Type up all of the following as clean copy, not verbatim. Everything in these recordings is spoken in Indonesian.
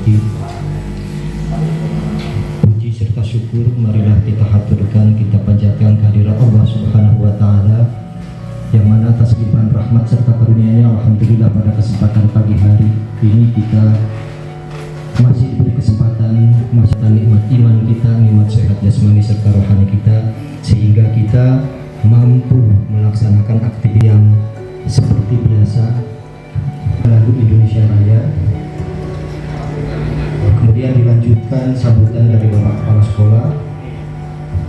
yaumiddin. Puji serta syukur marilah kita haturkan, kita panjatkan kehadirat Allah Subhanahu wa taala yang mana atas limpahan rahmat serta karunia-Nya alhamdulillah pada kesempatan pagi hari ini kita masih diberi kesempatan nikmat iman kita, nikmat sehat jasmani serta rohani kita, sehingga kita mampu melaksanakan aktivitas yang seperti biasa lagu Indonesia Raya. Kemudian dilanjutkan sambutan dari Bapak Kepala Sekolah.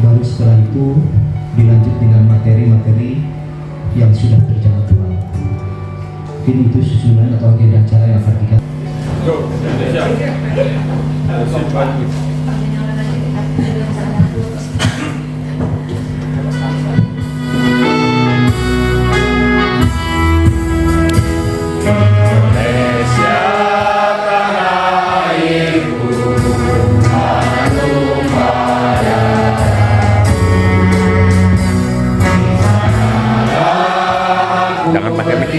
Baru setelah itu dilanjut dengan materi-materi yang sudah terjadwal. Mungkin itu susunan atau agenda acara yang akan kita. Jangan pakai mic.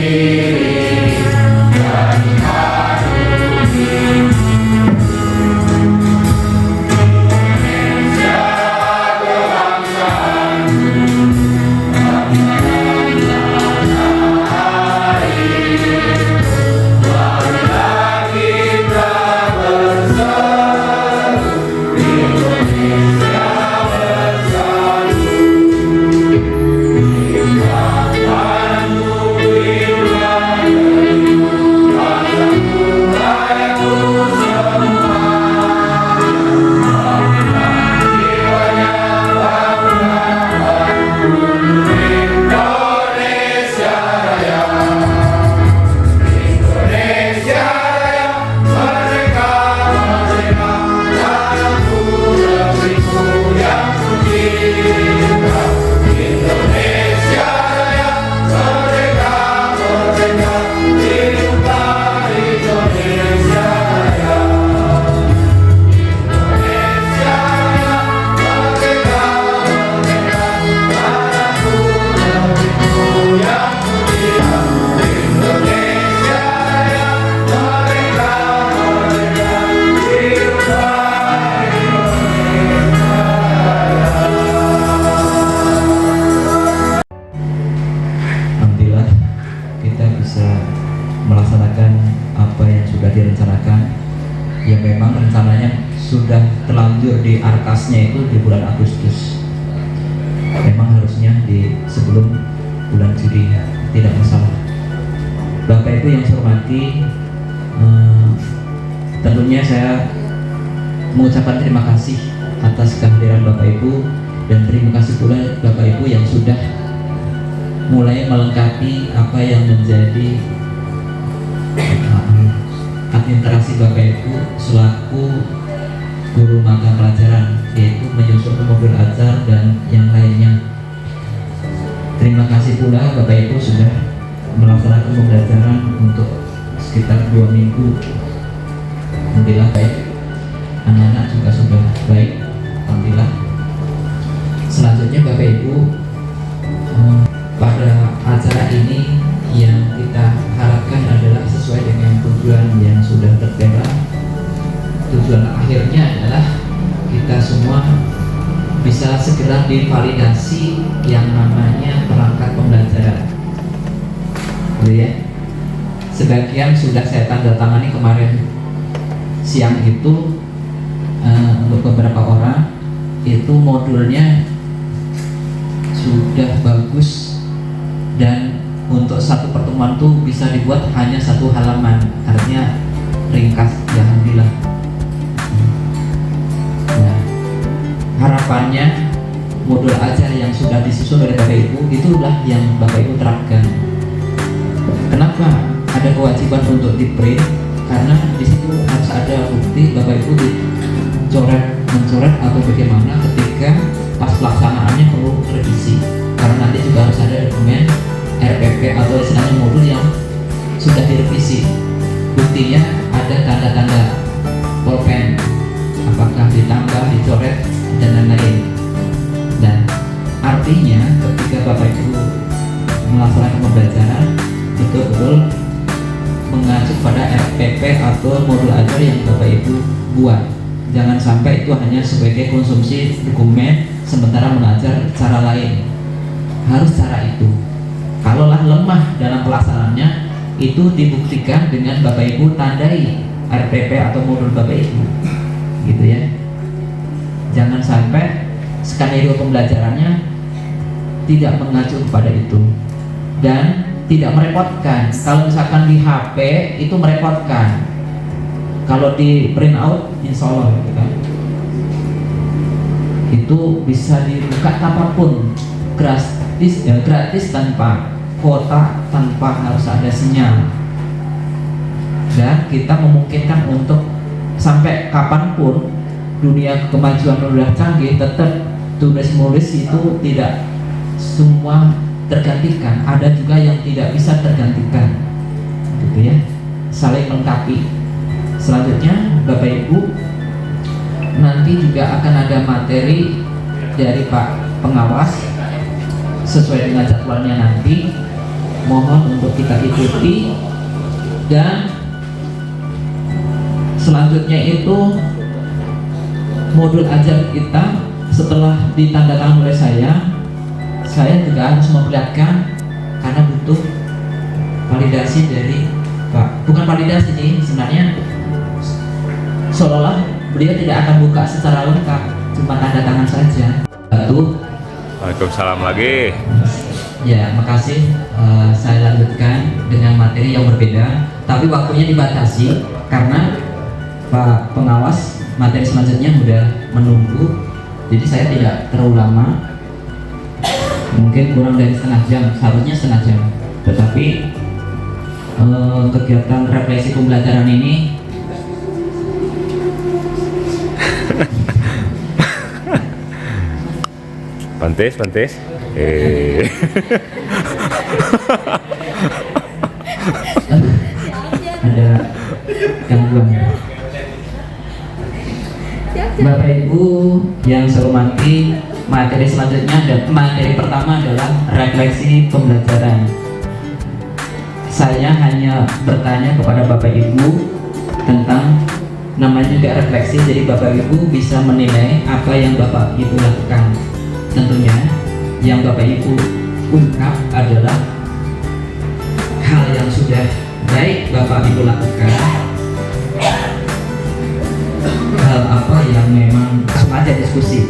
Melaksanakan apa yang sudah direncanakan, yang memang rencananya sudah terlanjur di arkasnya itu di bulan Agustus. Memang harusnya di sebelum bulan Juli, tidak masalah. Bapak Ibu yang saya hormati, tentunya saya mengucapkan terima kasih atas kehadiran Bapak Ibu, dan terima kasih pula Bapak Ibu yang sudah mulai melengkapi apa yang menjadi administrasi Bapak Ibu selaku guru magang pelajaran, yaitu menyusun mobil ajar dan yang lainnya. Terima kasih pula Bapak Ibu sudah melaksanakan pembelajaran untuk sekitar 2 minggu. Alhamdulillah baik, anak-anak juga sudah baik, alhamdulillah. Selanjutnya Bapak Ibu, pada acara ini yang kita harapkan adalah sesuai dengan tujuan yang sudah tertera. Tujuan akhirnya adalah kita semua bisa segera divalidasi yang namanya perangkat pembelajaran. Ya, sebagian sudah saya tanda tangani kemarin siang itu, untuk beberapa orang itu modulnya sudah bagus, dan untuk satu pertemuan tuh bisa dibuat hanya 1 halaman, artinya ringkas, ya alhamdulillah. Nah, harapannya modul ajar yang sudah disusun oleh Bapak Ibu itulah yang Bapak Ibu terapkan. Kenapa ada kewajiban untuk di print? Karena di situ harus ada bukti Bapak Ibu mencoret atau bagaimana ketika pas pelaksanaannya perlu revisi, karena nanti juga harus ada dokumen RPP atau istilahnya modul yang sudah direvisi. Buktinya ada tanda-tanda pulpen, apakah ditambah, dicoret, dan lain-lain. Dan artinya ketika Bapak Ibu melaksanakan pembelajaran betul-betul mengacu pada RPP atau modul ajar yang Bapak Ibu buat. Jangan sampai itu hanya sebagai konsumsi dokumen sementara mengajar cara lain. Harus cara itu. Kalaulah lemah dalam pelaksanaannya, itu dibuktikan dengan Bapak Ibu tandai RPP atau modul Bapak Ibu, gitu ya. Jangan sampai skenario pembelajarannya tidak mengacu kepada itu dan tidak merepotkan. Kalau misalkan di HP itu merepotkan. Kalau di print out, insya Allah gitu kan, itu bisa dibuka kapanpun, gratis tanpa kuota, tanpa harus ada sinyal, dan kita memungkinkan untuk sampai kapanpun dunia kemajuan udah canggih, tetap tulis menulis itu tidak semua tergantikan, ada juga yang tidak bisa tergantikan, gitu ya, saling melengkapi. Selanjutnya Bapak Ibu nanti juga akan ada materi dari Pak Pengawas sesuai dengan jadwalnya nanti, mohon untuk kita ikuti. Dan selanjutnya itu modul ajar kita setelah ditandatangan oleh saya juga harus memperlihatkan, karena butuh validasi dari Pak, bukan validasi sih sebenarnya, seolah-olah beliau tidak akan buka secara lengkap, cuma tanda tangan saja. Waalaikumsalam lagi. Ya, makasih. Saya lanjutkan dengan materi yang berbeda, tapi waktunya dibatasi karena Pak Pengawas materi selanjutnya sudah menunggu, jadi saya tidak terlalu lama, mungkin kurang dari setengah jam, seharusnya setengah jam. Tetapi kegiatan refleksi pembelajaran ini Pantes. ada gangguan. Bapak Ibu yang saya hormati, materi selanjutnya dan materi pertama adalah refleksi pembelajaran. Saya hanya bertanya kepada Bapak Ibu tentang, namanya juga refleksi, jadi Bapak Ibu bisa menilai apa yang Bapak Ibu lakukan. Tentunya yang Bapak Ibu ungkap adalah hal yang sudah baik Bapak Ibu lakukan, hal apa yang memang sengaja diskusi.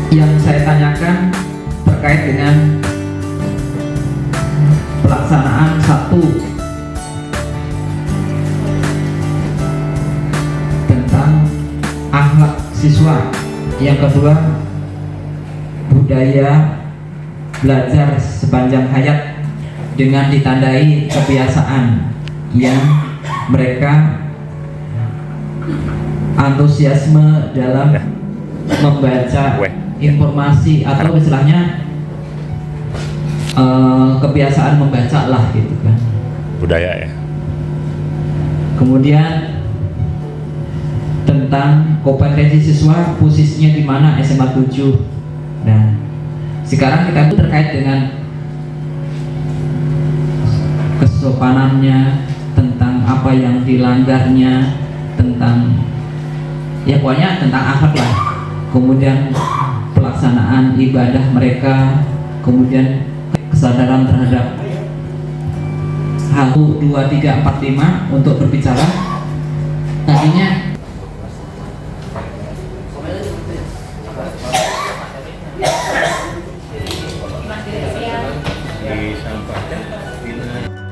Yang saya tanyakan terkait dengan pelaksanaan satu tentang akhlak siswa, yang kedua budaya belajar sepanjang hayat dengan ditandai kebiasaan yang mereka antusiasme dalam membaca informasi atau istilahnya kebiasaan membaca lah gitu kan, Budaya ya. Kemudian tentang kompetensi siswa posisinya di mana SMA 7. Nah, sekarang kita itu terkait dengan kesopanannya, tentang apa yang dilanggarnya, tentang ya pokoknya tentang akhlak lah. Kemudian pelaksanaan ibadah mereka, kemudian kesadaran terhadap 1, 2, 3, 4, 5 untuk berbicara. Tadinya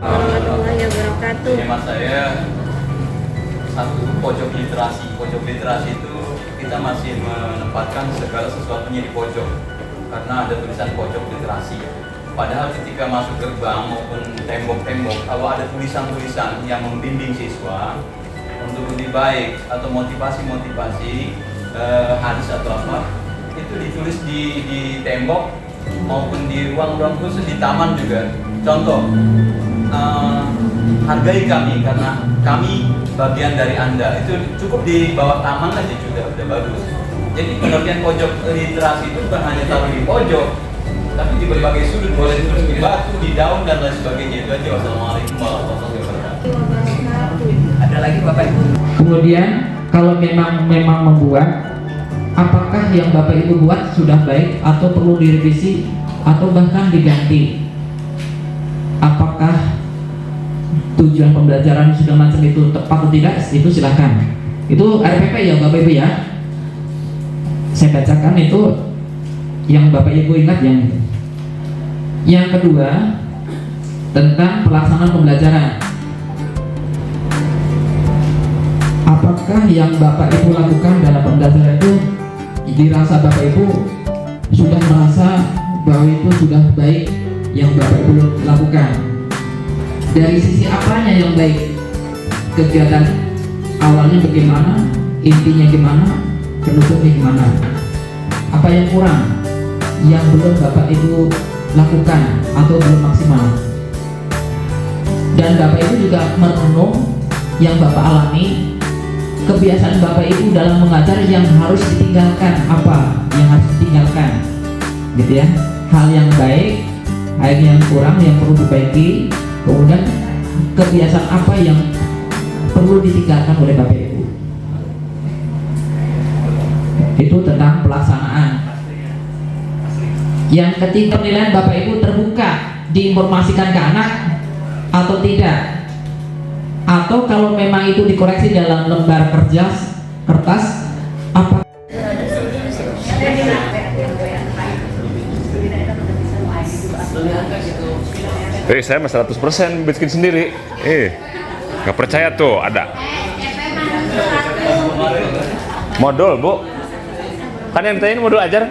warahmatullahi wabarakatuh. Hemat saya, satu pojok literasi itu kita masih menempatkan segala sesuatunya di pojok karena ada tulisan pojok literasi. Padahal ketika masuk gerbang maupun tembok-tembok, kalau ada tulisan-tulisan yang membimbing siswa untuk lebih baik atau motivasi hadis atau apa, itu ditulis di tembok maupun di ruang-ruang khusus di taman juga. Contoh, hargai kami karena kami bagian dari Anda, itu cukup di bawah taman aja udah bagus. Jadi pengertian pojok literasi itu bukan hanya taruh di pojok, Tapi di berbagai sudut boleh ditulis di batu, di daun dan lain sebagainya. Itu aja. Wassalamualaikum warahmatullahi wabarakatuh. Ada lagi Bapak Ibu? Kemudian kalau memang membuat, apakah yang Bapak Ibu buat sudah baik atau perlu direvisi atau bahkan diganti? Apakah tujuan pembelajaran sudah macam itu tepat atau tidak? Itu silahkan. Itu RPP ya Bapak Ibu ya. Saya bacakan itu yang Bapak Ibu ingat yang itu. Yang kedua tentang pelaksanaan pembelajaran. Apakah yang Bapak Ibu lakukan dalam pembelajaran itu dirasa Bapak Ibu sudah merasa bahwa itu sudah baik yang Bapak Ibu lakukan? Dari sisi apanya yang baik? Kegiatan awalnya bagaimana? Intinya gimana? Penutupnya gimana? Apa yang kurang? Yang belum Bapak Ibu lakukan atau belum maksimal? Dan Bapak Ibu juga merenung yang Bapak alami, kebiasaan Bapak Ibu dalam mengajar yang harus ditinggalkan, apa yang harus ditinggalkan, gitu ya. Hal yang baik, hal yang kurang yang perlu diperbaiki, kemudian kebiasaan apa yang perlu ditinggalkan oleh Bapak Ibu. Itu tentang pelaksanaan. Yang ketiga, penilaian Bapak Ibu terbuka, diinformasikan ke anak atau tidak, atau kalau memang itu dikoreksi dalam lembar kertas, apa? Saya mah 100% bikin sendiri. Nggak percaya tuh ada. Modul Bu. Kan yang tanyain modul ajar.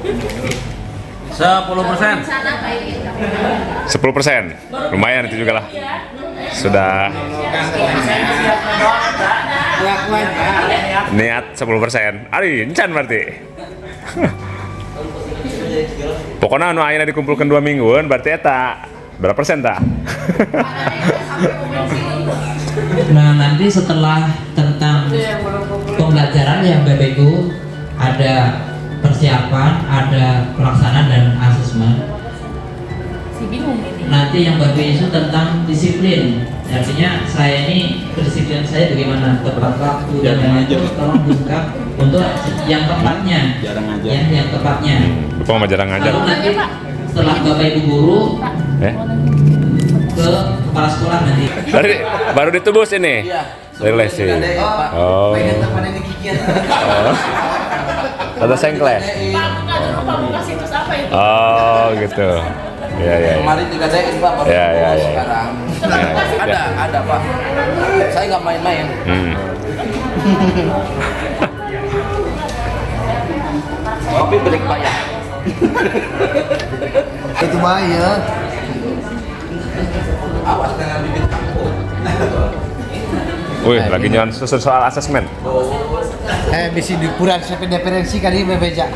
10%. 10%. Lumayan itu juga lah. Sudah niat 10%. Ari, encan berarti. Pokoknya anu ayeuna dikumpulkan 2 mingguan berarti eta berapa persen tak? Nah, nanti setelah tentang pembelajaran yang Bapak Ibu ada persiapan, ada pelaksanaan dan asesmen. Nanti yang Bapak Ibu tentang disiplin. Artinya saya ini kedisiplinan saya bagaimana, tepat waktu dan yang itu tolong diungkap untuk yang tepatnya. Ya, yang tepatnya. Bapak mau jarang ngajar. Lalu nanti setelah Bapak Ibu guru ke kepala sekolah nanti. Baru ditubus ini. Dari lesi. Oh. Ada sengkle. Oh gitu. Ya. Kemarin digadein Pak, baru Ya. sekarang. Ada Pak. Saya nggak main-main. Kopi beli Pak ya. Itu bahaya. Awas dengan bibit kampung. Wih, lagi nyon susun soal asesmen. Bisa dikurang referensi kali bebeja.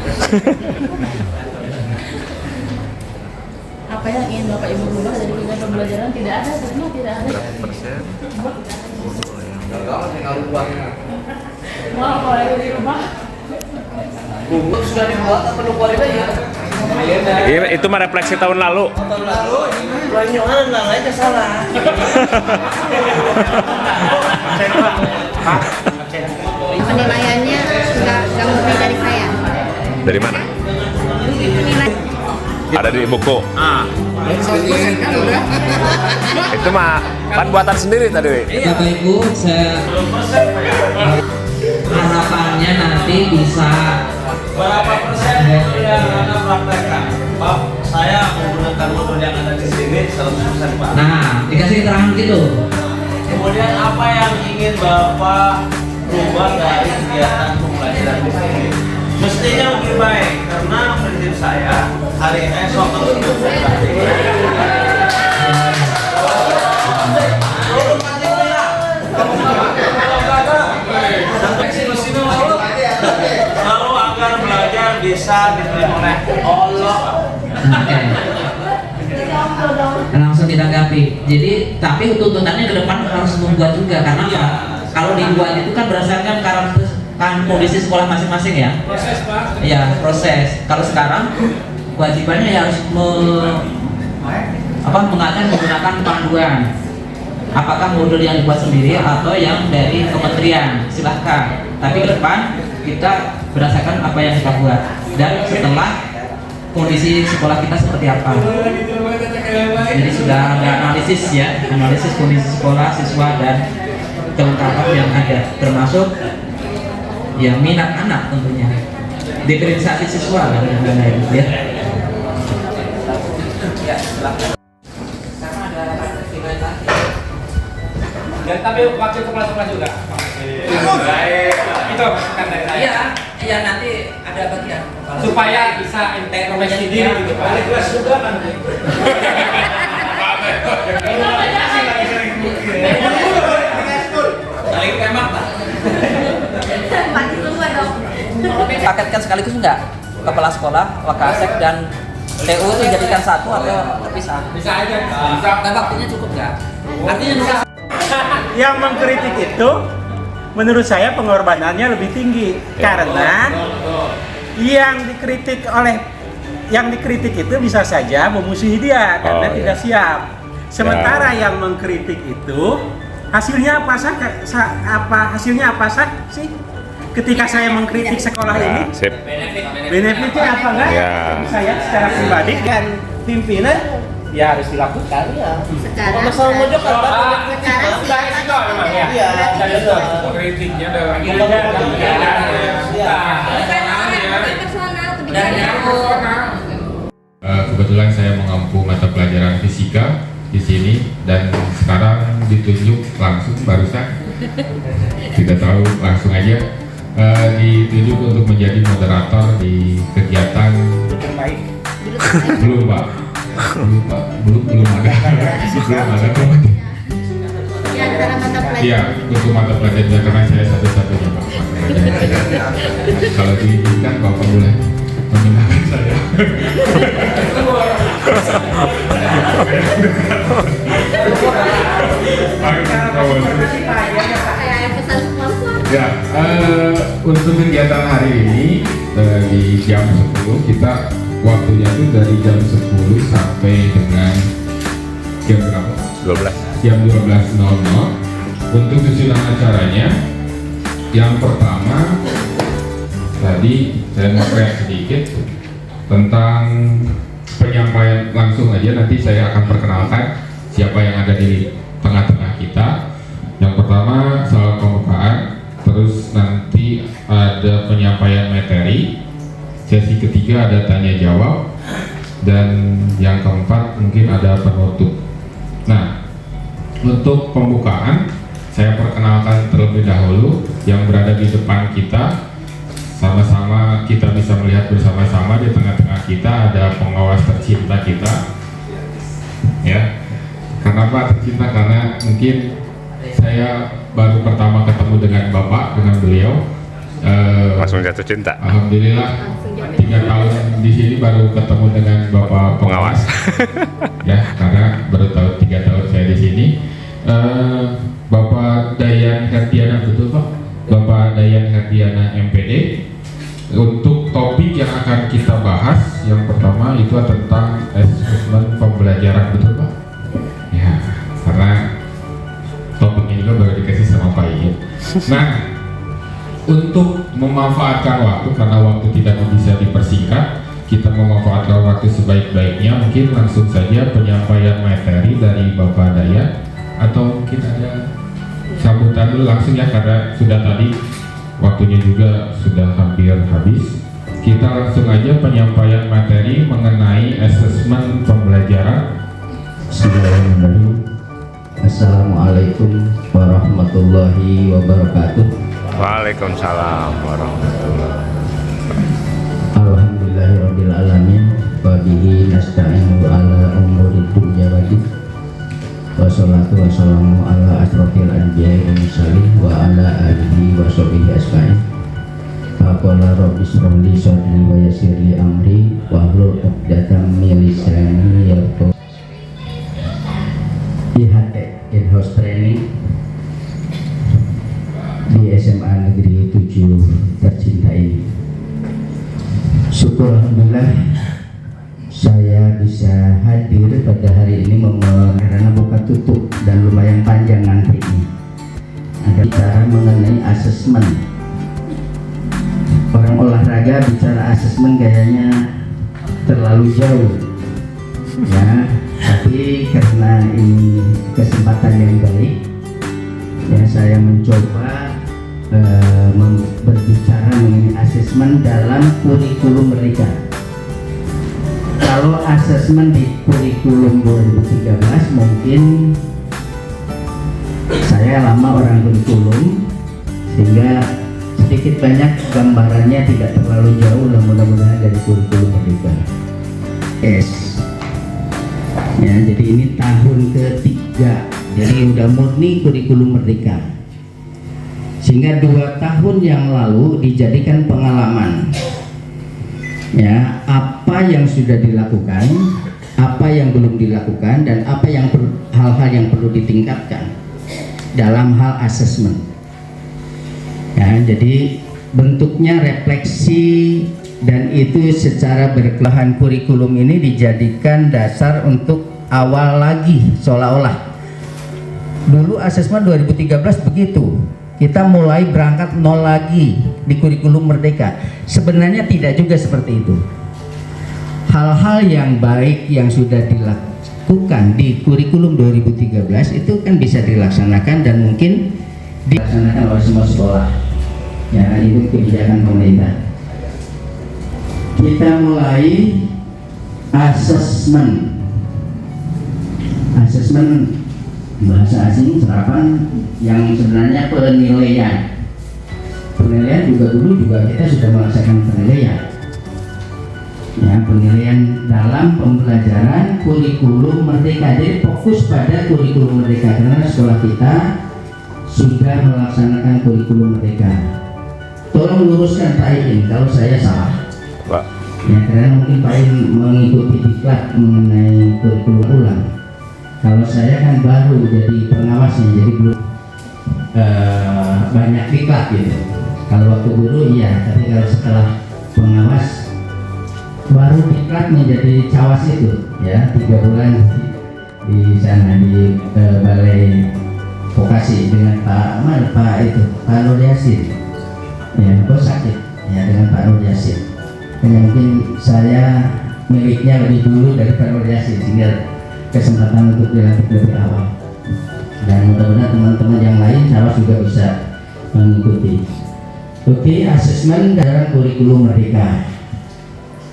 Apa yang ingin Bapak Ibu rubah dari kegiatan pembelajaran? Tidak ada, semua tidak ada. Berapa persen? Mau kalau yang dirubah? Sudah dibuat apa belum keluar ya? Iya, itu mah refleksi tahun lalu. Tahun lalu pelanyoan lainnya salah. Penilaiannya nggak murni dari saya. Dari mana? Penilaian Ada di buku. Itu mah kan buatan sendiri tadi. Bapak Ibu, harapannya nanti bisa Berapa persen yang Anda praktekkan? Pak, saya menggunakan modul yang ada di sini 100% Pak. Nah, dikasih keterangan gitu. Kemudian apa yang ingin Bapak rubah dari kegiatan pembelajaran di sini? Mestinya lebih baik, karena prinsip saya hari esok harus berlatih. Lalu agar belajar bisa diterima oleh Allah. Langsung ditanggapi. Jadi, tapi tuntutannya ke depan harus membuat juga karena apa? Kalau dibuat itu kan berdasarkan kan kondisi sekolah masing-masing ya. Proses Pak. Iya, proses. Kalau sekarang kewajibannya ya harus menggunakan panduan. Apakah modul yang dibuat sendiri atau yang dari kementerian, silahkan. Tapi ke depan kita berdasarkan apa yang kita buat dan setelah kondisi sekolah kita seperti apa. Jadi sudah ada analisis ya, analisis kondisi sekolah siswa dan kelengkapan yang ada, termasuk ya minat anak tentunya, diferensiasi siswa dan lain-lain ya. Ya, silakan. Karena ada event lagi. Dan tapi waktu kepala sekolah juga. Baik. Itu kan dari saya. Iya, iya nanti ada bagian kepala Supaya bisa introspeksi diri gitu Pak. Kelas juga nanti. Saling tembak Pak. paketkan sekaligus enggak? Kepala sekolah, Wakasek dan TU itu dijadikan satu atau terpisah? Bisa aja. Dan waktunya cukup nggak? Artinya Yang mengkritik itu menurut saya pengorbanannya lebih tinggi karena yang dikritik itu bisa saja memusuhi dia karena tidak siap. Sementara yang mengkritik itu hasilnya hasilnya apa sih? Ketika saya mengkritik sekolah ini, Sip. benefitnya apa enggak? Ya. Saya secara pribadi dan pimpinan ya harus dilakukan. Sekarang Masalah mojok apa? sekarang Iya. Kritiknya dalam kebetulan saya mengampu mata pelajaran fisika di sini dan sekarang ditunjuk langsung barusan tidak tahu langsung aja ditunjuk untuk menjadi moderator di kegiatan belum ada belum ada ya untuk mata pelajarannya karena saya satu-satunya Pak. Kalau diizinkan Bapak boleh mengenalkan saya. Ya, untuk kegiatan hari ini di jam 10 kita waktunya itu dari jam 10 sampai dengan jam berapa? 12. Jam 12.00. Untuk susunan acaranya, yang pertama tadi saya mau share sedikit tentang penyampaian langsung aja. Nanti saya akan perkenalkan siapa yang ada di tengah-tengah kita. Yang pertama soal pembukaan, terus nanti ada penyampaian materi, sesi ketiga ada tanya jawab, dan yang keempat mungkin ada penutup. Nah, untuk pembukaan saya perkenalkan terlebih dahulu yang berada di depan kita. Sama-sama kita bisa melihat bersama-sama di tengah-tengah kita ada pengawas tercinta kita. Ya, kenapa tercinta? Karena mungkin saya baru pertama ketemu dengan Bapak, dengan beliau. Langsung jatuh cinta. Alhamdulillah 3 tahun di sini baru ketemu dengan Bapak pengawas. Ya, karena baru tahu 3 tahun saya di sini. Bapak Dayan Herdiana, betul Pak? Bapak Dayan Herdiana MPD. Untuk topik yang akan kita bahas, yang pertama itu tentang asesmen pembelajaran, betul Pak? Ya, karena topiknya juga baru dikasih sama Pak Iin. Nah, untuk memanfaatkan waktu, karena waktu tidak bisa dipersingkat, kita memanfaatkan waktu sebaik-baiknya. Mungkin langsung saja penyampaian materi dari Bapak Dayan, atau mungkin ada sambutan dulu langsung ya, karena sudah tadi waktunya juga sudah hampir habis. Kita langsung aja penyampaian materi mengenai asesmen pembelajaran. Bismillahirrahmanirrahim. Assalamualaikum warahmatullahi wabarakatuh. Waalaikumsalam warahmatullahi wabarakatuh. Alhamdulillahirabbil alamin wa bihi nasta'inu ala umuri dunya waddin. Wassalatu wassalamu ala asrofil anbiya'i wal mursalin wa ala alihi wa sahbihi ajma'in. Faqala rabbi shrah li sadri wa yassir li amri wahlul 'uqdatam min lisani yafqahu. IHT in-house training di SMA Negeri 7 hadir pada hari ini karena buka tutup dan lumayan panjang nantinya. Ada bicara mengenai asesmen. Orang olahraga bicara asesmen kayaknya terlalu jauh, ya. Tapi karena ini kesempatan yang baik, ya saya mencoba berbicara mengenai asesmen dalam kurikulum mereka. Kalau asesmen di kurikulum 2013 mungkin saya lama orang kurikulum sehingga sedikit banyak gambarannya tidak terlalu jauh, mudah-mudahan dari kurikulum mereka. Ya, jadi ini tahun ketiga, jadi udah murni kurikulum merdeka. Sehingga 2 tahun yang lalu dijadikan pengalaman. Ya, apa yang sudah dilakukan, apa yang belum dilakukan, dan apa yang hal-hal yang perlu ditingkatkan dalam hal asesmen. Ya, jadi bentuknya refleksi, dan itu secara berkelahan kurikulum ini dijadikan dasar untuk awal lagi, seolah-olah dulu asesmen 2013 begitu, kita mulai berangkat nol lagi di kurikulum merdeka. Sebenarnya tidak juga seperti itu. Hal-hal yang baik yang sudah dilakukan di kurikulum 2013 itu kan bisa dilaksanakan dan mungkin dilaksanakan oleh semua sekolah. Ya, itu kebijakan pemerintah. Kita mulai asesmen. Asesmen bahasa asing serapan yang sebenarnya penilaian. Penilaian juga dulu kita sudah melaksanakan penilaian. Ya, penilaian dalam pembelajaran kurikulum merdeka. Jadi fokus pada kurikulum merdeka karena sekolah kita sudah melaksanakan kurikulum merdeka. Tolong luruskan Pak Iin kalau saya salah. Pak. Ya, karena mungkin Pak Iin mengikuti diklat mengenai kurikulum ulang. Kalau saya kan baru jadi pengawasnya, jadi belum banyak diklat gitu. Kalau waktu guru iya, tapi kalau setelah pengawas baru diklat menjadi cawas itu, ya 3 bulan di sana di balai vokasi dengan Pak Nur Yasin. Ya, kok sakit ya dengan Pak Nur Yasin. Hanya mungkin saya miliknya lebih dulu dari Pak Nur Yasin sehingga kesempatan untuk dilantik lebih awal. Dan mudah-mudahan teman-teman yang lain cawas juga bisa mengikuti. Oke, asesmen dalam kurikulum merdeka.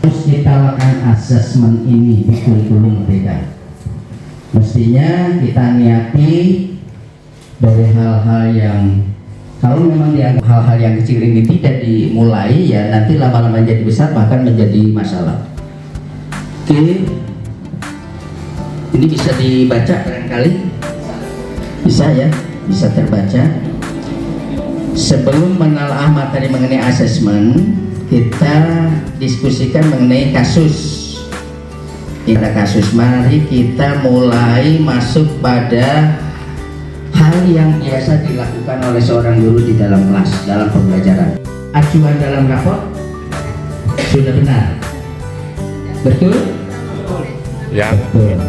Terus kita lakukan asesmen ini di kurikulum merdeka. Mestinya kita niati dari hal-hal yang kalau memang dianggap hal-hal yang kecil ini tidak dimulai, ya nanti lama-lama jadi besar bahkan menjadi masalah. Oke, ini bisa dibaca barangkali, bisa ya, bisa terbaca. Sebelum menelaah materi mengenai asesmen, kita diskusikan mengenai kasus. Pada kasus, mari kita mulai masuk pada hal yang biasa dilakukan oleh seorang guru di dalam kelas, dalam pembelajaran. Acuan dalam rapor sudah benar, betul? Ya. Betul.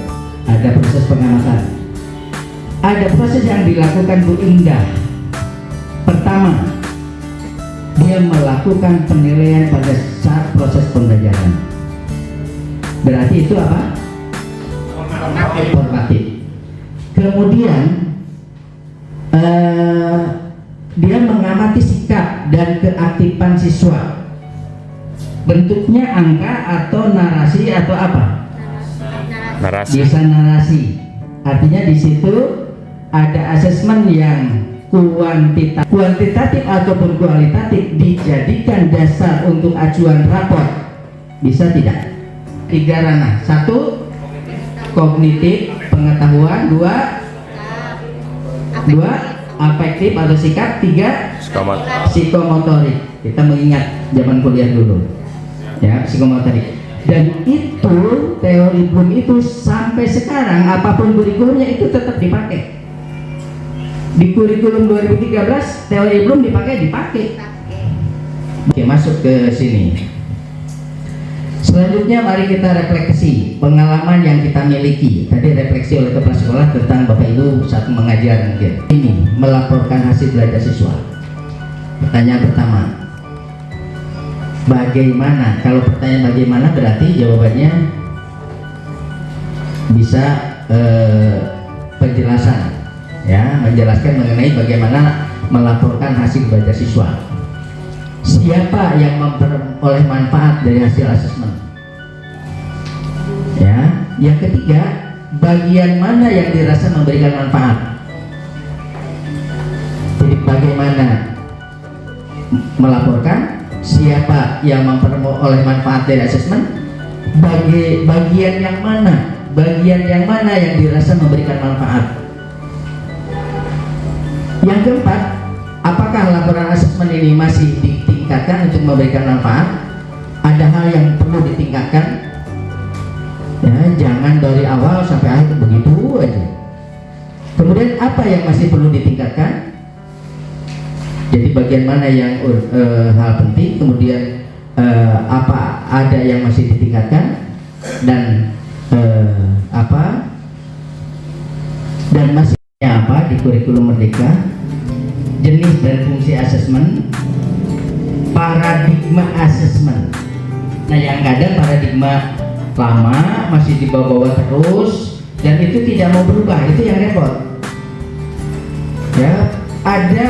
Ada proses pengamatan. Ada proses yang dilakukan Bu Indah. Pertama, dia melakukan penilaian pada saat proses pembelajaran. Berarti itu apa? Formatif. Kemudian dia mengamati sikap dan keaktifan siswa. Bentuknya angka atau narasi atau apa? Narasi. Bisa narasi. Artinya di situ ada asesmen yang kuantitatif ataupun kualitatif dijadikan dasar untuk acuan rapor. Bisa tidak? 3 ranah. 1 kognitif, pengetahuan. 2 afektif atau sikap. 3 psikomotorik. Kita mengingat zaman kuliah dulu, ya, psikomotorik. Dan itu teori Bloom itu sampai sekarang apapun kurikulumnya itu tetap dipakai. Di kurikulum 2013 teori Bloom dipakai. Oke, masuk ke sini. Selanjutnya mari kita refleksi pengalaman yang kita miliki. Tadi refleksi oleh kepala sekolah tentang Bapak Ibu saat mengajar mungkin. Ini melaporkan hasil belajar siswa. Pertanyaan pertama, bagaimana? Kalau pertanyaan bagaimana berarti jawabannya bisa penjelasan, ya, menjelaskan mengenai bagaimana melaporkan hasil belajar siswa. Siapa yang memperoleh manfaat dari hasil asesmen? Ya, yang ketiga, bagian mana yang dirasa memberikan manfaat? Jadi bagaimana melaporkan? Siapa yang memperoleh manfaat dari asesmen? Bagian yang mana? Bagian yang mana yang dirasa memberikan manfaat? Yang keempat, apakah laporan asesmen ini masih ditingkatkan untuk memberikan manfaat? Ada hal yang perlu ditingkatkan, ya, jangan dari awal sampai akhir begitu aja. Kemudian apa yang masih perlu ditingkatkan? Jadi bagian mana yang hal penting, kemudian apa ada yang masih ditingkatkan, dan apa dan masihnya apa di kurikulum Merdeka, jenis dan fungsi asesmen, paradigma asesmen. Nah, yang ada paradigma lama masih dibawa-bawa terus dan itu tidak mau berubah, itu yang repot. Ya, ada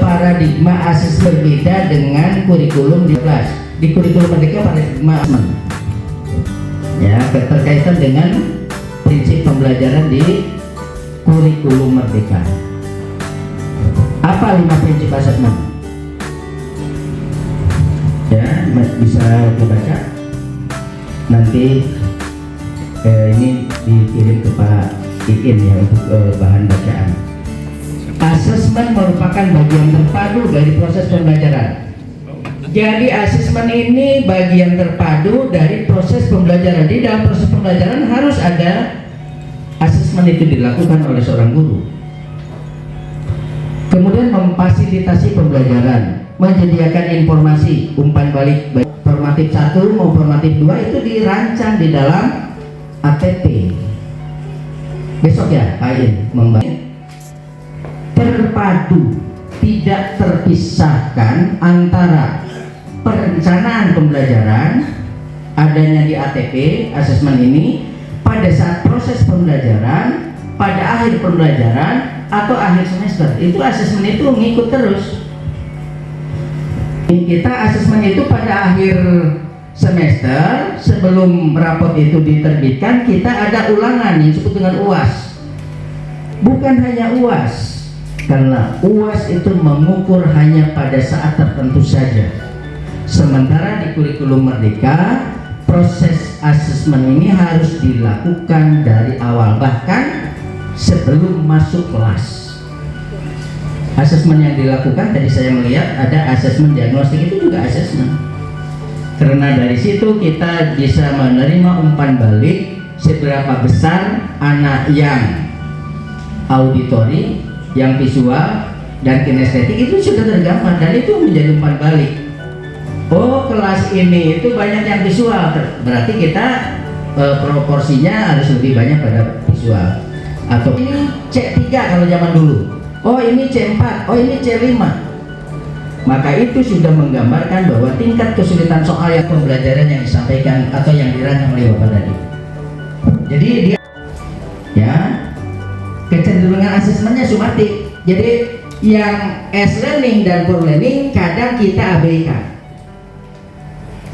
paradigma asesmen berbeda dengan kurikulum di kelas. Di kurikulum Merdeka paradigma asesmen, ya, berkaitan dengan prinsip pembelajaran di kurikulum Merdeka. Apa 5 prinsip asesmen? Ya, bisa dibaca. Nanti ini dikirim ke Pak Iin ya untuk bahan bacaan. Asesmen merupakan bagian terpadu dari proses pembelajaran. Jadi asesmen ini bagian terpadu dari proses pembelajaran. Di dalam proses pembelajaran harus ada asesmen, itu dilakukan oleh seorang guru. Kemudian memfasilitasi pembelajaran, menyediakan informasi, umpan balik baik formatif 1 maupun formatif 2 itu dirancang di dalam ATP. Besok ya Pak Iin membahas terpadu, tidak terpisahkan antara perencanaan pembelajaran adanya di ATP asesmen ini pada saat proses pembelajaran, pada akhir pembelajaran atau akhir semester. Itu asesmen itu ngikut terus. Kita asesmen itu pada akhir semester sebelum rapot itu diterbitkan, kita ada ulangan yang disebut dengan UAS. Bukan hanya UAS, karena UAS itu mengukur hanya pada saat tertentu saja. Sementara di kurikulum Merdeka proses asesmen ini harus dilakukan dari awal, bahkan sebelum masuk kelas. Asesmen yang dilakukan tadi saya melihat ada asesmen diagnostik, itu juga asesmen. Karena dari situ kita bisa menerima umpan balik seberapa besar anak yang auditori, yang visual dan kinestetik itu sudah tergambar dan itu menjadi umpan balik. Oh, kelas ini itu banyak yang visual, berarti kita proporsinya harus lebih banyak pada visual. Atau ini C3 kalau zaman dulu, oh ini C4, oh ini C5. Maka itu sudah menggambarkan bahwa tingkat kesulitan soal yang pembelajaran yang disampaikan atau yang dirancang oleh Bapak tadi. Jadi dia, ya, kecenderungan asesmennya sumatif. Jadi yang S-learning dan for learning kadang kita abaikan.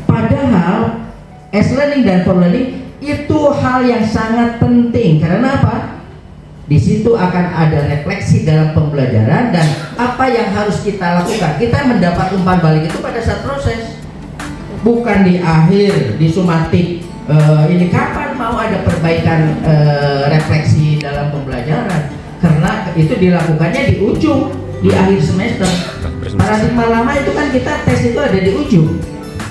Padahal S-learning dan for learning itu hal yang sangat penting. Karena apa? Di situ akan ada refleksi dalam pembelajaran dan apa yang harus kita lakukan. Kita mendapat umpan balik itu pada saat proses, bukan di akhir, di sumatif. Ini kapan mau ada perbaikan refleksi dalam pembelajaran? Karena itu dilakukannya di ujung, di akhir semester. Paradigma lama itu kan kita tes itu ada di ujung,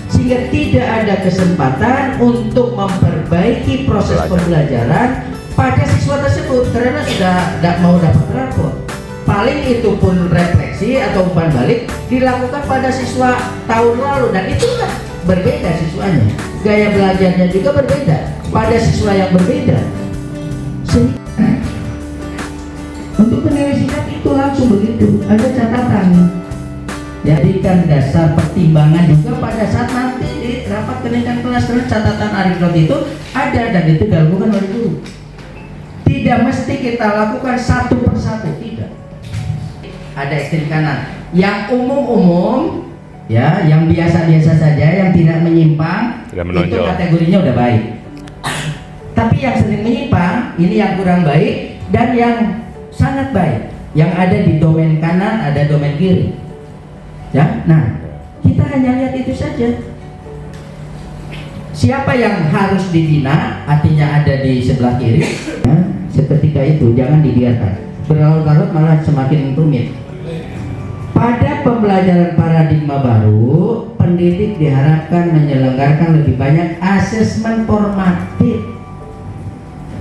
sehingga tidak ada kesempatan untuk memperbaiki proses pembelajaran pada siswa tersebut karena sudah tidak mau dapat rapor. Paling itu pun refleksi atau umpan balik dilakukan pada siswa tahun lalu dan itu kan berbeda siswanya. gaya belajarnya juga berbeda pada siswa yang berbeda. Sehingga untuk penyelesaian itu langsung begitu, ada catatan. Jadikan dasar pertimbangan juga pada saat nanti di rapat kenaikan kelas, karena catatan aritmatik itu ada dan itu dilakukan oleh guru. Tidak mesti kita lakukan satu persatu, tidak. Ada ekstrem kanan yang umum-umum, ya, yang biasa-biasa saja, yang tidak menyimpang, itu kategorinya udah baik. Tapi yang sering menyimpang, ini yang kurang baik dan yang sangat baik, yang ada di domain kanan, ada domain kiri. Ya, nah kita hanya lihat itu saja. Siapa yang harus dibina, artinya ada di sebelah kiri. Ya, seketika itu jangan dibiarkan berlarut-larut, malah semakin rumit. Pada pembelajaran paradigma baru, pendidik diharapkan menyelenggarakan lebih banyak asesmen formatif.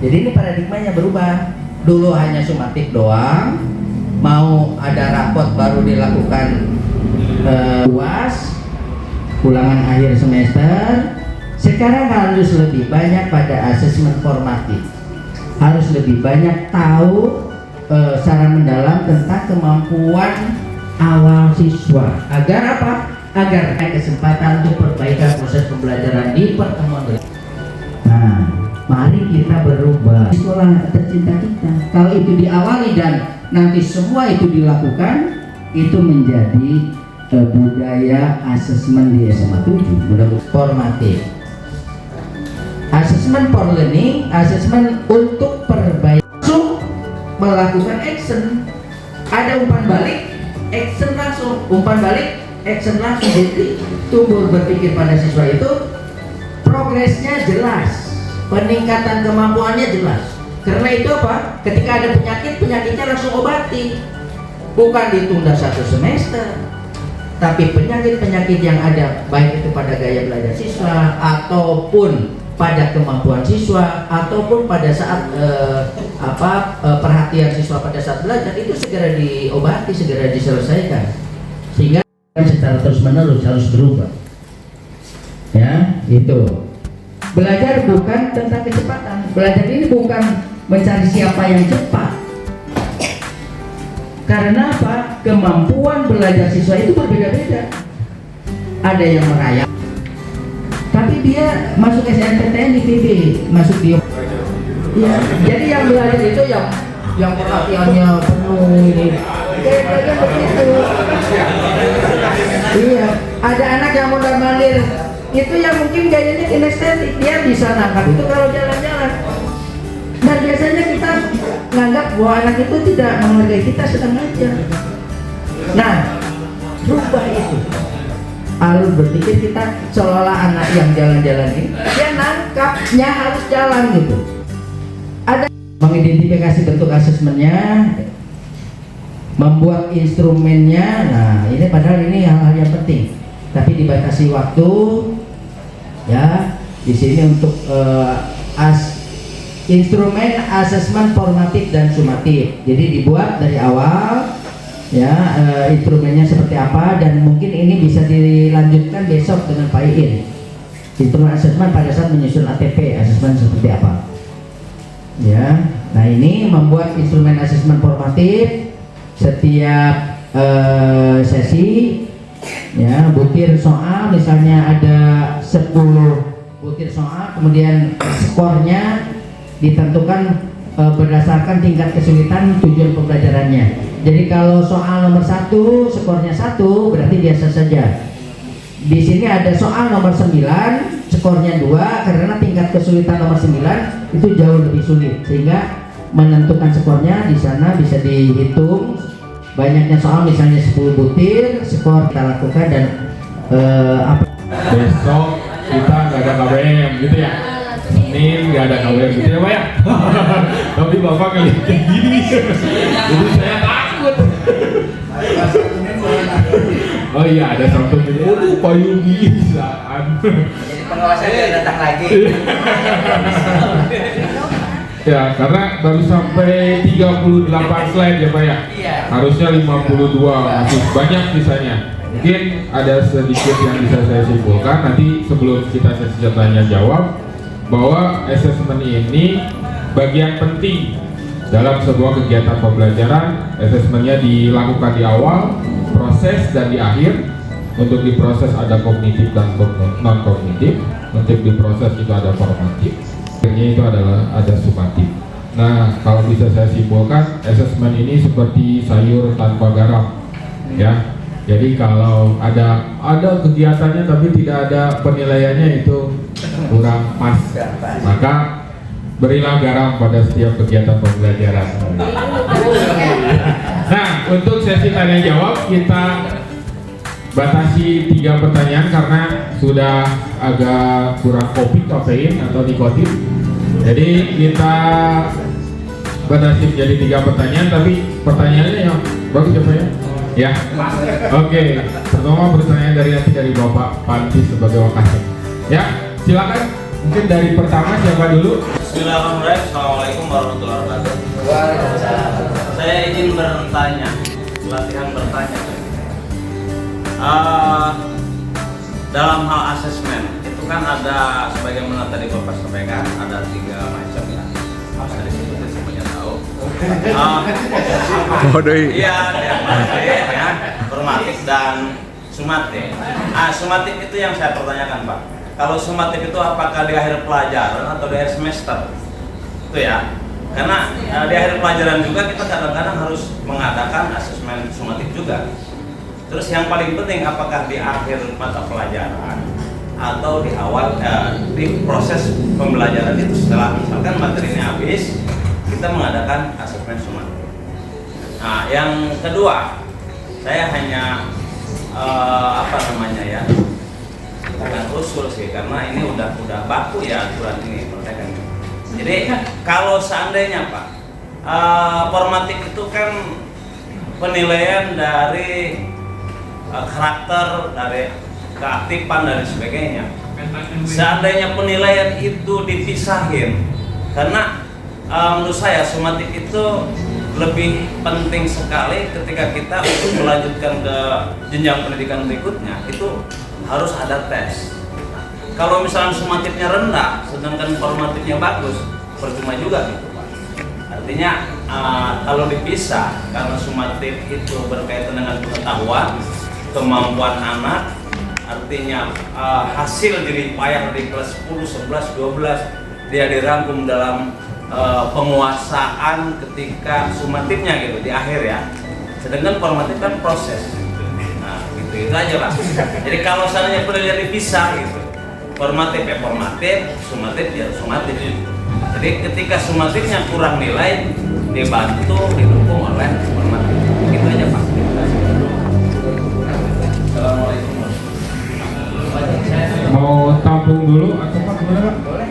Jadi ini paradigmanya berubah. Dulu hanya sumatif doang, mau ada rapot baru dilakukan UAS, ulangan akhir semester. Sekarang harus lebih banyak pada asesmen formatif. Harus lebih banyak tahu secara mendalam tentang kemampuan awal siswa. Agar apa? Agar ada kesempatan untuk perbaikan proses pembelajaran di pertemuan berikutnya. Nah, mari kita berubah sekolah tercinta kita. Kalau itu diawali dan nanti semua itu dilakukan, itu menjadi budaya asesmen di SMA 7, budaya formatif. Asesmen for learning, asesmen untuk perbaikan, langsung melakukan action. Ada umpan balik, action langsung, umpan balik, action langsung. Jadi tumbuh berpikir pada siswa itu progresnya jelas, peningkatan kemampuannya jelas. Karena itu apa? Ketika ada penyakit, penyakitnya langsung obati, bukan ditunda 1 semester. Tapi penyakit-penyakit yang ada, baik itu pada gaya belajar siswa ataupun pada kemampuan siswa ataupun pada saat perhatian siswa pada saat belajar, itu segera diobati, segera diselesaikan, sehingga secara terus-menerus harus berubah. Ya, itu. Belajar bukan tentang kecepatan. Belajar ini bukan mencari siapa yang cepat. Karena apa? Kemampuan belajar siswa itu berbeda-beda. Ada yang merayap, tapi dia masuk SNMPTN di PB, masuk di. Ya, jadi yang belajar itu yang perhatiannya penuh ini. Kayak begitu. Iya, ada anak yang mondar-mandir, itu yang mungkin gayanya kinestetik, dia bisa nangkap itu kalau jalan-jalan. Dan biasanya kita menganggap bahwa anak itu tidak menghargai kita, sedang aja. Nah, rubah itu. Alur berpikir kita seolah-olah anak yang jalan-jalan ini, dia nangkapnya harus jalan gitu. Ada mengidentifikasi bentuk asesmennya, membuat instrumennya. Nah, ini padahal ini hal-hal yang penting, tapi dibatasi waktu. Ya, di sini untuk instrumen asesmen formatif dan sumatif. Jadi dibuat dari awal, ya, instrumennya seperti apa, dan mungkin ini bisa dilanjutkan besok dengan Pak Iin. Instrumen asesmen pada saat menyusun ATP, asesmen seperti apa. Ya, nah ini membuat instrumen asesmen formatif setiap sesi. Ya, butir soal, misalnya ada 10 butir soal, kemudian skornya ditentukan berdasarkan tingkat kesulitan tujuan pembelajarannya. Jadi kalau soal nomor 1 skornya 1, berarti biasa saja. Di sini ada soal nomor 9 skornya 2, karena tingkat kesulitan nomor 9 itu jauh lebih sulit, sehingga menentukan skornya di sana bisa dihitung. Banyaknya soal misalnya 10 butir, skor kita lakukan dan apa? Besok kita nggak ada KBM gitu ya. Senin nggak ada KBM gitu ya Pak ya. Tapi Bapak ngeliat kayak gini, jadi saya takut. Oh iya, ada Sabtu Minggu. Waduh, payung bisaan. Jadi pengawasannya datang lagi. Ya, karena baru sampai 38 slide ya Pak ya. Harusnya 52, masih banyak sisanya. Mungkin ada sedikit yang bisa saya simpulkan nanti sebelum kita sesi tanya jawab, bahwa asesmen ini bagian penting dalam sebuah kegiatan pembelajaran. Asesmennya dilakukan di awal, proses, dan di akhir. Untuk diproses ada kognitif dan non kognitif. Untuk diproses itu ada formatif. Akhirnya itu adalah ada sumatif. Nah, kalau bisa saya simpulkan, asesmen ini seperti sayur tanpa garam, ya. Jadi kalau ada kegiatannya tapi tidak ada penilaiannya, itu kurang pas. Maka berilah garam pada setiap kegiatan pembelajaran. Nah, untuk sesi tanya jawab kita batasi 3 pertanyaan karena sudah agak kurang kopi, kafein atau nikotin. Jadi kita batasi menjadi 3 pertanyaan, tapi pertanyaannya yang bagus ya Pak ya? Ya. Oke. Pertama pertanyaan dari Bapak Panti sebagai Wakasek. Ya, silakan. Mungkin dari pertama siapa dulu? Bismillahirrahmanirrahim. Assalamualaikum warahmatullahi wabarakatuh. Saya izin bertanya, latihan bertanya. Dalam hal asesmen itu kan ada, sebagaimana tadi Bapak sampaikan, ada 3 macam ya. Mas dari situ semuanya tahu. Iya, ya, formatif dan sumatif. Sumatif itu yang saya pertanyakan Pak. Kalau sumatif itu apakah di akhir pelajaran atau di akhir semester? Itu ya. Karena di akhir pelajaran juga kita kadang-kadang harus mengadakan asesmen sumatif juga. Terus yang paling penting apakah di akhir mata pelajaran atau di awal di proses pembelajaran itu, setelah misalkan materinya habis kita mengadakan asesmen sumatif. Nah, yang kedua, saya hanya bukan usul sih, karena ini udah baku ya aturan ini praktekan. Jadi kalau seandainya Pak, formatif itu kan penilaian dari karakter, dari keaktifan dan sebagainya. Seandainya penilaian itu dipisahin, karena menurut saya sumatif itu lebih penting sekali ketika kita untuk melanjutkan ke jenjang pendidikan berikutnya, itu harus ada tes. Kalau misalnya sumatifnya rendah sedangkan formatifnya bagus, percuma juga gitu Pak. Artinya kalau dipisah, karena sumatif itu berkaitan dengan pengetahuan, kemampuan anak, artinya hasil jerih payah di kelas 10, 11, 12 dia dirangkum dalam penguasaan ketika sumatifnya gitu di akhir ya. Sedangkan formatif kan proses. Nah, gitu aja Pak. Jadi kalau seandainya penilaian dipisah gitu, formatif ya formatif, sumatif ya sumatif. Jadi ketika sumatifnya kurang nilai, dibantu, didukung oleh formatif. Gitu aja Pak. Assalamualaikum. Mau tampung dulu atau Pak gimana Pak?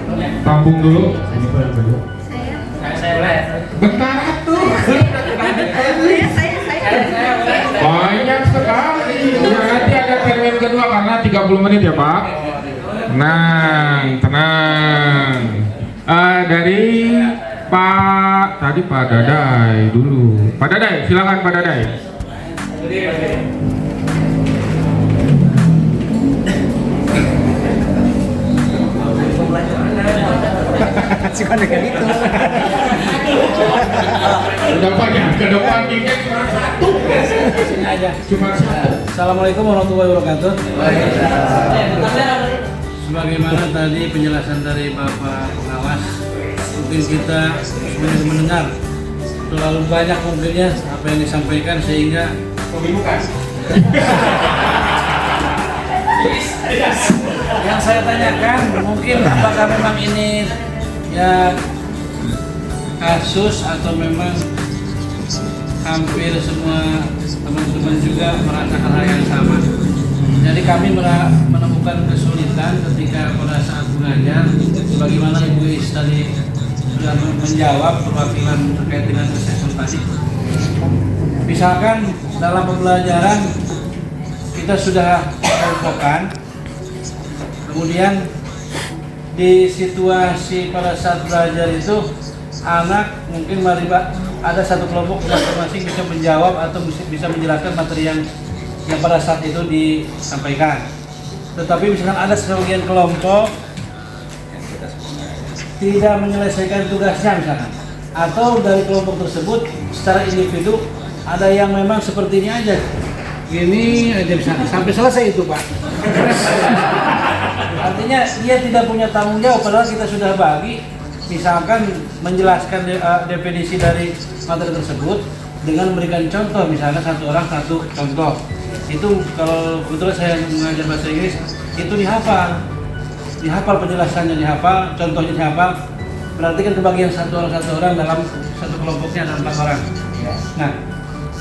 Tampung dulu. Saya Bentar tuh. Banyak sekali. Ya, nanti ada termin kedua karena 30 menit ya Pak. Tenang. Dari Pak tadi Pak Dadai dulu. Pak Dadai, silakan Pak Dadai. Suka dengan itu. Udah banyak ke depan tiket cuma satu. Sini aja. Cuma satu. Assalamualaikum warahmatullahi wabarakatuh. Sebagaimana tadi penjelasan dari Bapak pengawas, mungkin kita sebenarnya mendengar terlalu banyak mungkinnya apa yang disampaikan sehingga Pembingungan. yang saya tanyakan mungkin apakah memang ini ya kasus atau memang hampir semua teman-teman juga merasakan hal yang sama. Jadi kami menemukan kesulitan ketika pada saat belajar, sebagaimana Ibu Is tadi sudah menjawab perwakilan terkait dengan assessment tadi. Misalkan dalam pembelajaran kita sudah kelompokan, kemudian di situasi pada saat belajar itu anak mungkin ada satu kelompok masing-masing bisa menjawab atau bisa menjelaskan materi yang pada saat itu disampaikan. Tetapi misalkan ada sebagian kelompok tidak menyelesaikan tugasnya misalkan, atau dari kelompok tersebut secara individu ada yang memang seperti ini aja, gini aja bisa sampai selesai itu Pak. Artinya dia tidak punya tanggung jawab, padahal kita sudah bagi, misalkan menjelaskan definisi dari materi tersebut dengan memberikan contoh, misalkan satu orang satu contoh. Itu kalau kebetulan saya mengajar bahasa Inggris, itu dihafal penjelasannya, dihafal, contohnya dihafal. Berarti kan kebagian satu orang dalam satu kelompoknya ada 4 orang. Nah,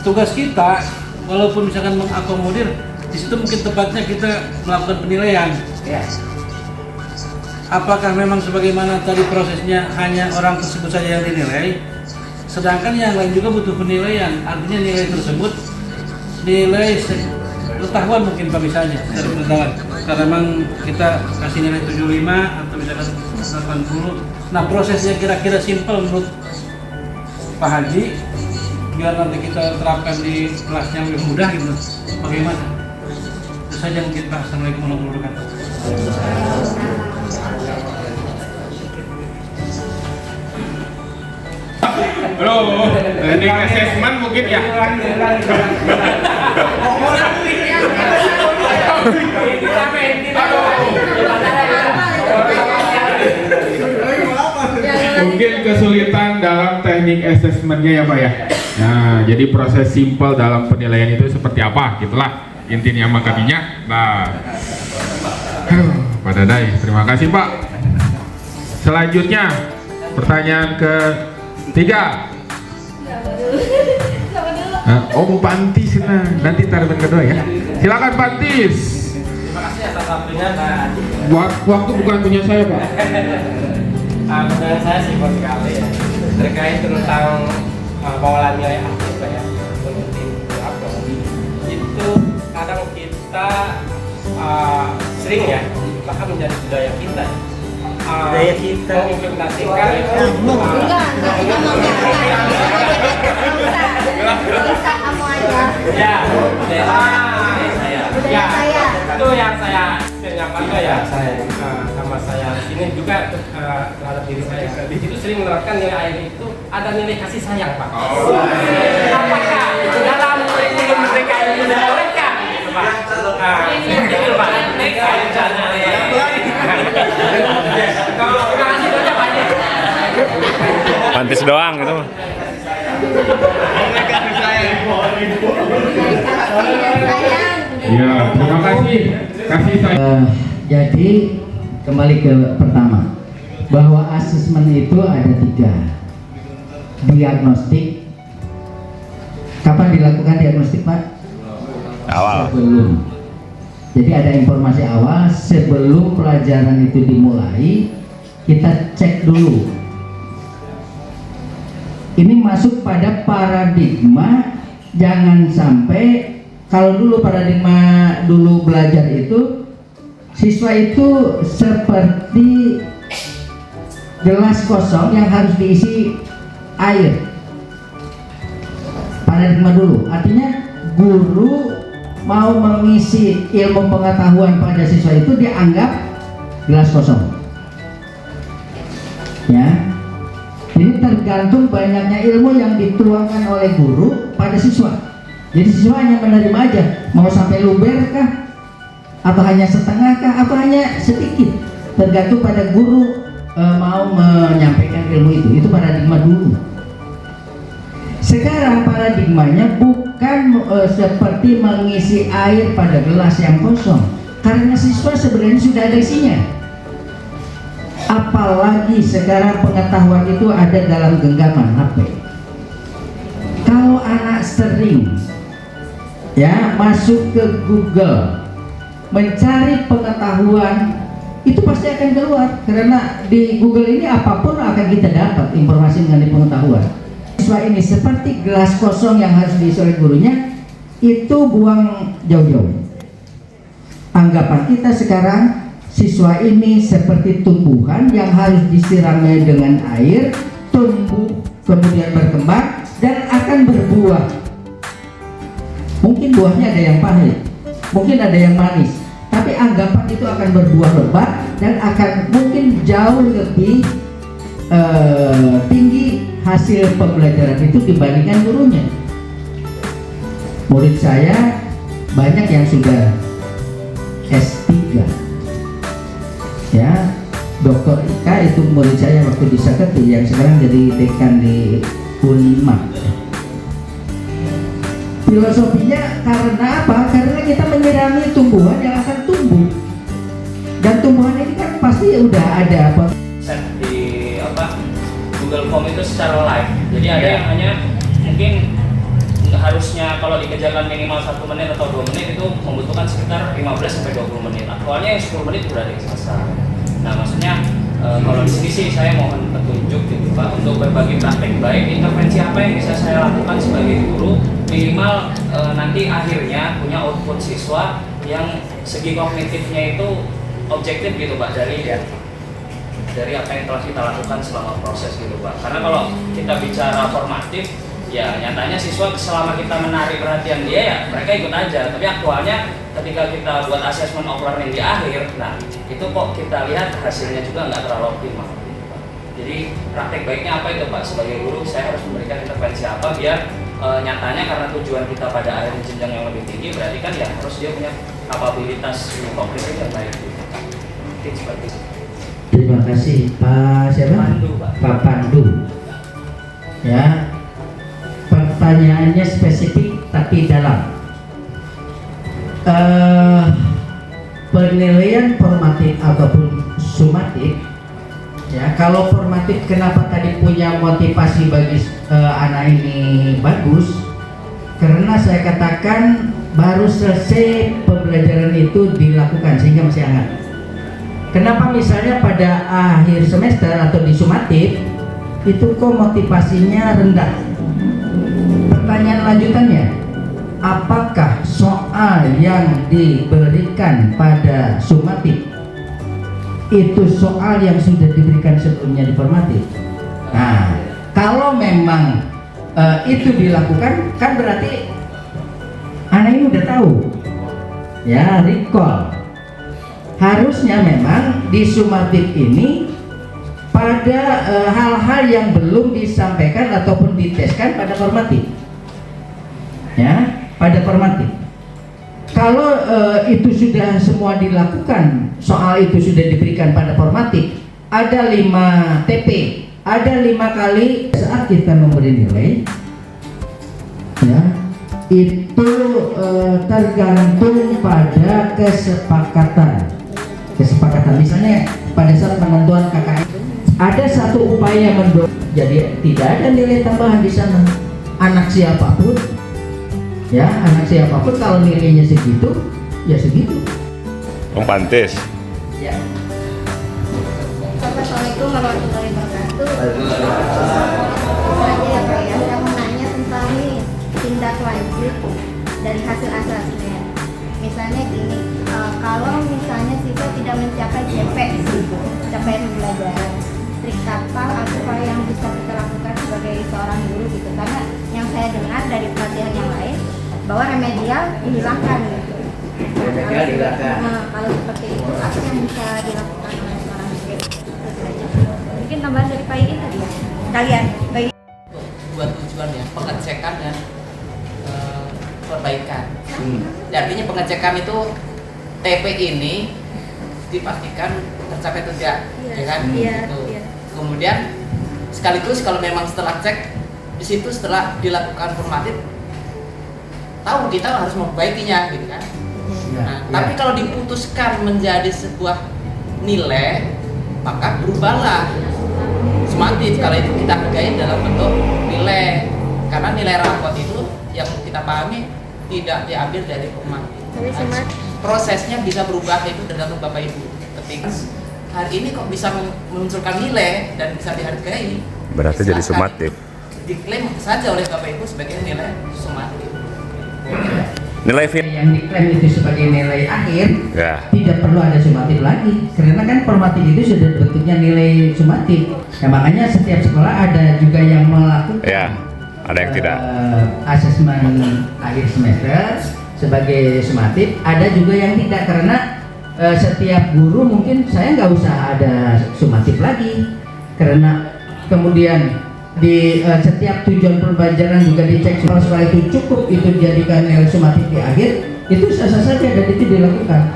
tugas kita walaupun misalkan mengakomodir, di situ mungkin tepatnya kita melakukan penilaian. Apakah memang sebagaimana tadi prosesnya hanya orang tersebut saja yang dinilai, sedangkan yang lain juga butuh penilaian. Artinya nilai tersebut nilai pengetahuan mungkin Pak misalnya dari pengetahuan. Karena memang kita kasih nilai 75 atau misalkan 80. Nah, prosesnya kira-kira simpel menurut Pak Haji, biar nanti kita terapkan di kelasnya lebih mudah gitu. Bagaimana? Itu saja mungkin Pak. Assalamualaikum warahmatullahi wabarakatuh. Halo, teknik assessment mungkin ya. Mungkin kesulitan dalam teknik assessmentnya ya Pak ya. Nah, jadi proses simpel dalam penilaian itu seperti apa, gitulah intinya makanya. Nah, Pak Dadai, terima kasih Pak. Selanjutnya pertanyaan ketiga. Om Pantis, nanti tarian kedua ya. Silakan Pantis. Terima kasih atas waktunya Pak. Waktu bukan punya saya Pak. Pertanyaan saya simpel sekali ya, terkait tentang pengolahan nilai aktif Pak ya, untuk tim upload. Itu kadang kita sering ya, bahkan menjadi budaya kita. Budaya kita mengimplementasikan itu yang saya bangga ya, sama saya ini juga terhadap diri saya. Itu sering menerapkan nilai air itu ada nilai kasih sayang Pak. Apakah dalam kurikulum mereka itu dibolehkan? Pantis doang gitu. Ya, terima kasih. Kasih saya. Jadi kembali ke pertama, bahwa asesmen itu ada 3. Diagnostik. Kapan dilakukan diagnostik Pak? Awal. Sebelum. Jadi ada informasi awal sebelum pelajaran itu dimulai, kita cek dulu. Ini masuk pada paradigma, jangan sampai kalau dulu paradigma dulu belajar itu siswa itu seperti gelas kosong yang harus diisi air. Paradigma dulu, artinya guru mau mengisi ilmu pengetahuan pada siswa itu dianggap gelas kosong. Ya. Ini tergantung banyaknya ilmu yang dituangkan oleh guru pada siswa. Jadi siswa hanya menerima aja, mau sampai luber kah? Atau hanya setengah kah? Atau hanya sedikit? Tergantung pada guru mau menyampaikan ilmu itu. Itu paradigma dulu. Sekarang paradigmanya bukan seperti mengisi air pada gelas yang kosong, karena siswa sebenarnya sudah ada isinya. Apalagi sekarang pengetahuan itu ada dalam genggaman HP. Kalau anak sering ya masuk ke Google mencari pengetahuan, itu pasti akan keluar, karena di Google ini apapun akan kita dapat informasi mengenai pengetahuan. Siswa ini seperti gelas kosong yang harus diisi oleh gurunya, itu buang jauh-jauh. Anggapan kita sekarang, siswa ini seperti tumbuhan yang harus disiramnya dengan air, tumbuh, kemudian berkembang dan akan berbuah. Mungkin buahnya ada yang pahit, mungkin ada yang manis, tapi anggapan itu akan berbuah lebat dan akan mungkin jauh lebih tinggi hasil pembelajaran itu dibandingkan gurunya. Murid saya banyak yang sudah S3, ya. Dr. Ika itu murid saya waktu di Saketi yang sekarang jadi dekan di Unma. Filosofinya karena apa? Karena kita menyirami tumbuhan yang akan tumbuh, dan tumbuhan ini kan pasti udah ada apa? Set di Google Form itu secara live. Jadi ada yang hanya mungkin harusnya kalau dikerjakan minimal 1 menit atau 2 menit itu membutuhkan sekitar 15-20 menit. Aktualnya yang 10 menit sudah ada yang selesai. Nah, maksudnya kalau di sini sih saya mohon petunjuk gitu Pak untuk berbagi praktek baik, intervensi apa yang bisa saya lakukan sebagai guru minimal nanti akhirnya punya output siswa yang segi kognitifnya itu objektif gitu Pak dari apa yang telah kita lakukan selama proses gitu Pak. Karena kalau kita bicara formatif ya nyatanya siswa selama kita menarik perhatian dia ya mereka ikut aja, tapi aktualnya ketika kita buat assessment of learning di akhir, nah itu kok kita lihat hasilnya juga nggak terlalu optimal gitu, Pak. Jadi praktek baiknya apa itu Pak? Sebagai guru saya harus memberikan intervensi apa biar nyatanya karena tujuan kita pada akhir jenjang yang lebih tinggi berarti kan ya harus dia punya kapabilitas kognitif yang baik gitu. Mungkin seperti itu. Terima kasih Pak siapa? Pandu, Pak. Pak Pandu. Ya, pertanyaannya spesifik tapi dalam. Penilaian formatif ataupun sumatif, ya kalau formatif kenapa tadi punya motivasi bagi anak ini bagus? Karena saya katakan baru selesai pembelajaran itu dilakukan sehingga masih hangat. Kenapa misalnya pada akhir semester atau di sumatif itu kok motivasinya rendah? Pertanyaan lanjutannya, apakah soal yang diberikan pada sumatif itu soal yang sudah diberikan sebelumnya di formatif? Nah, kalau memang itu dilakukan kan berarti anak ini udah tahu, ya recall. Harusnya memang di sumatif ini pada hal-hal yang belum disampaikan ataupun diteskan pada formatif, ya pada formatif. Kalau itu sudah semua dilakukan, soal itu sudah diberikan pada formatif, ada 5 TP, ada 5 kali saat kita memberi nilai, ya itu tergantung pada kesepakatan. Misalnya pada saat penentuan KKM ada satu upaya mendorong, jadi tidak ada nilai tambahan di sana. Anak siapapun, ya anak siapapun kalau nilainya segitu, ya segitu. Pantes. Ya. Assalamualaikum warahmatullahi wabarakatuh. Saya ya Pak ya, saya mau nanya tentang nih tindak lanjut dari hasil asesmen. Misalnya gini, kalau misalnya siswa tidak mencapai CP, capaian pembelajaran, trik apa atau apa yang bisa kita lakukan sebagai seorang guru gitu? Karena yang saya dengar dari pelatihan yang lain bahwa remedial dihilangkan gitu. Remedial dihilangkan. Nah, kalau seperti itu apa yang bisa dilakukan oleh seorang guru? Mungkin tambahan dari Pak Iin tadi ya. Kalian, Pak Iin. Buat tujuan ya pengecekan dan perbaikan. Artinya pengecekan itu TP ini dipastikan tercapai atau tidak, ya kan? Gitu. Kemudian sekaligus kalau memang setelah cek di situ setelah dilakukan formatif, tahu kita harus memperbaikinya, gitu kan? Nah, tapi kalau diputuskan menjadi sebuah nilai, maka berubahlah sumatif kalau itu kita hargai dalam bentuk nilai, karena nilai rapot itu yang kita pahami tidak diambil dari formatif. Prosesnya bisa berubah, itu tergantung Bapak Ibu. Ketika hari ini kok bisa memunculkan nilai dan bisa dihargai, berarti jadi sumatif. Diklaim saja oleh Bapak Ibu sebagai nilai sumatif. Nilai yang diklaim itu sebagai nilai akhir ya. tidak perlu ada sumatif lagi, karena kan formatif itu sudah bentuknya nilai sumatif. Nah, makanya setiap sekolah ada juga yang melakukan Ya, ada yang tidak. Asesmen akhir semester sebagai sumatif, ada juga yang tidak, karena setiap guru mungkin saya nggak usah ada sumatif lagi, karena kemudian di setiap tujuan pembelajaran juga dicek supaya itu cukup, itu dijadikan nilai sumatif di akhir, itu sah-sah saja dan itu dilakukan.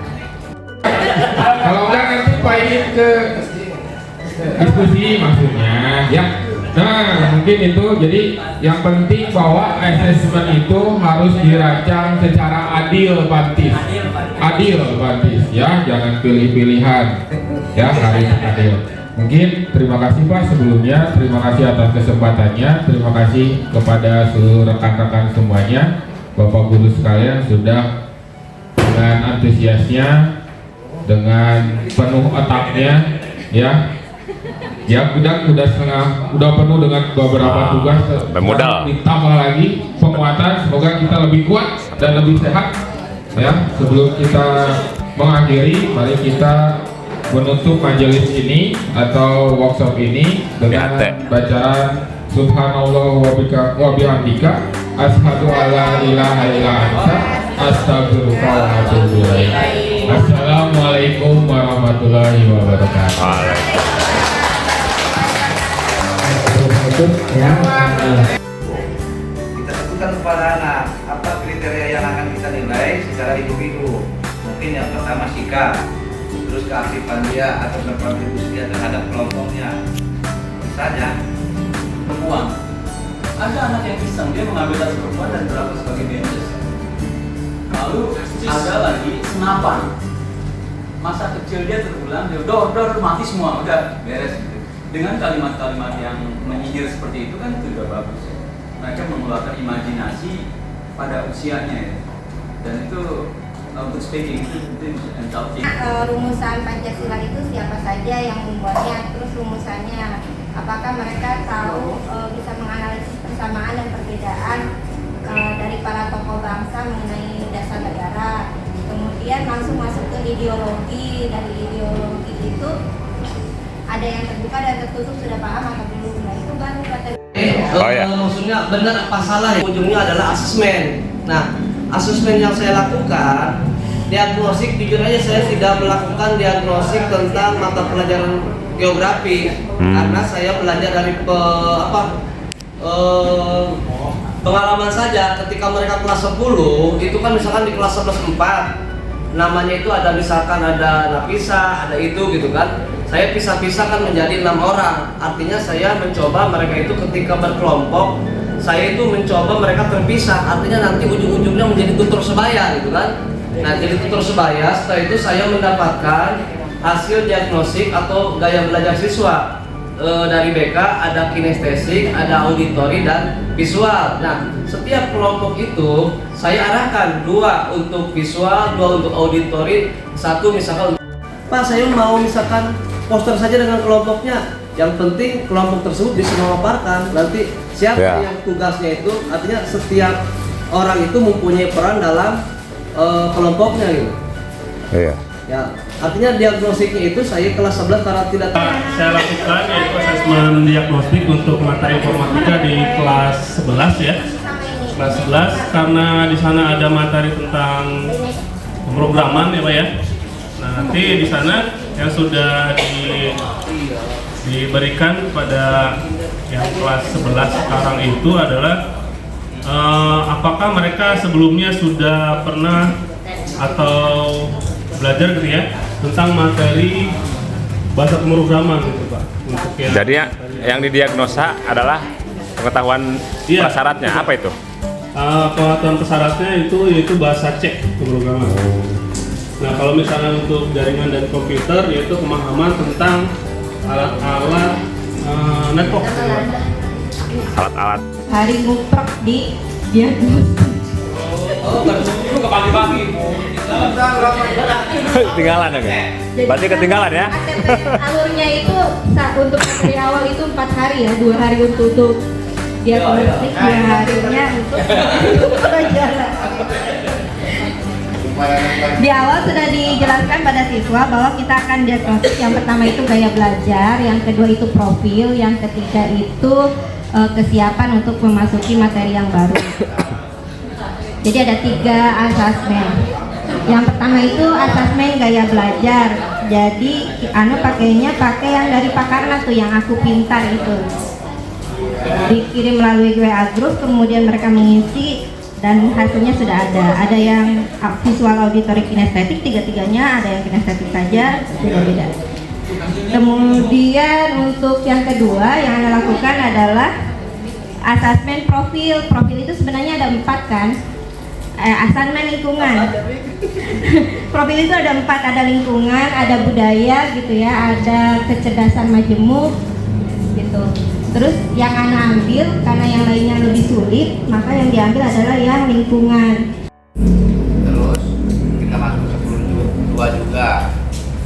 Kalau enggak nanti pahit ke diskusi maksudnya ya. Nah mungkin itu, jadi yang penting bahwa asesmen itu harus dirancang secara adil Pantis, ya, jangan pilih-pilihan ya, harus adil. Mungkin terima kasih Pak sebelumnya, terima kasih atas kesempatannya, terima kasih kepada seluruh rekan-rekan semuanya, Bapak Guru sekalian sudah dengan antusiasnya, dengan penuh otaknya ya. Ya udah penuh dengan beberapa tugas, modal. Ditambah lagi penguatan, semoga kita lebih kuat dan lebih sehat ya. Sebelum kita mengakhiri, mari kita menutup majelis ini atau workshop ini dengan bacaan Subhanallah wa bihamdika asyhadu alla ilaha illa anta astaghfiruka wa atubu ilaik. Assalamualaikum warahmatullahi wabarakatuh. Kita tentukan kepada anak apa kriteria yang akan kita nilai secara individu. Mungkin yang pertama sikap, terus keaktifan dia atau berkontribusi dia terhadap kelompoknya. Misalnya perempuan, ada anak yang iseng, dia mengambil tas perempuan dan berlaku sebagai benches. Lalu ada lagi senapan, masa kecil dia terulang, dia dor mati semua, udah beres. Dengan kalimat-kalimat yang menyindir seperti itu kan itu sudah bagus ya. Mereka mengeluarkan imajinasi pada usianya ya. Dan itu untuk speaking itu insulting. Rumusan Pancasila itu siapa saja yang membuatnya, terus rumusannya apakah mereka tahu bisa menganalisis persamaan dan perbedaan dari para tokoh bangsa mengenai dasar negara. Kemudian langsung masuk ke ideologi, dari ideologi itu ada yang terbuka dan tertutup, sudah paham atau belum? Nah itu baru kata. Maksudnya benar apa salah ya? Ujungnya adalah asesmen. Nah, asesmen yang saya lakukan, diagnostik, jujur aja saya tidak melakukan diagnostik tentang mata pelajaran geografi karena saya belajar dari pengalaman saja. Ketika mereka kelas 10 itu kan misalkan di kelas 11 4 namanya itu ada misalkan ada Napisa, ada itu gitu kan. Saya pisah-pisahkan menjadi 6 orang. Artinya saya mencoba mereka itu ketika berkelompok, saya itu mencoba mereka terpisah. Artinya nanti ujung-ujungnya menjadi tutur sebaya gitu kan. Nah jadi tutur sebaya, setelah itu saya mendapatkan hasil diagnostik atau gaya belajar siswa. Dari BK ada kinestetik, ada auditori dan visual. Nah setiap kelompok itu saya arahkan 2 untuk visual, 2 untuk auditori, 1 misalkan Pak saya mau misalkan poster saja dengan kelompoknya. Yang penting kelompok tersebut bisa memaparkan. Nanti siapa yang tugasnya itu, artinya setiap orang itu mempunyai peran dalam kelompoknya gitu. Iya. Ya, artinya diagnosiknya itu saya kelas 11 karena tidak saya lakukan yaitu asesmen diagnostik untuk mata informatika di kelas 11 ya. Kelas 11 karena di sana ada materi tentang pemrograman ya Pak ya. Nah, nanti di sana yang sudah diberikan kepada yang kelas 11 sekarang itu adalah apakah mereka sebelumnya sudah pernah atau belajar gitu ya tentang materi bahasa pemrograman gitu Pak. Untuk yang jadi yang didiagnosa adalah pengetahuan prasyaratnya, apa itu? Pengetahuan prasyaratnya itu yaitu bahasa C pemrograman. Nah kalau misalnya untuk jaringan dan komputer yaitu pemahaman tentang alat-alat network. Alat-alat. Hari nguprek di diagnostik. Oh, baru ke pagi-pagi. Ketinggalan ya kan? Berarti ketinggalan ya? Alurnya itu untuk materi awal itu 4 hari ya, 2 hari untuk diagnostik, 2 harinya untuk pelajaran. Di awal sudah dijelaskan pada siswa bahwa kita akan diagnosis. Yang pertama itu gaya belajar, yang kedua itu profil, yang ketiga itu kesiapan untuk memasuki materi yang baru. Jadi ada 3 asesmen. Yang pertama itu asesmen gaya belajar. Jadi pakainya yang dari Pak Karna tuh, yang Aku Pintar itu. Dikirim melalui WA group, kemudian mereka mengisi dan hasilnya sudah ada. Ada yang visual, auditory, kinestetik, 3-tiganya. Ada yang kinestetik saja, beda-beda. Kemudian untuk yang kedua yang Anda lakukan adalah asesmen profil. Profil itu sebenarnya ada 4 kan? Asesmen lingkungan. Profil itu ada 4, ada lingkungan, ada budaya gitu ya, ada kecerdasan majemuk gitu. Terus yang Ana ambil karena yang lainnya lebih sulit, maka yang diambil adalah yang lingkungan. Terus kita masuk sebelum 2 juga.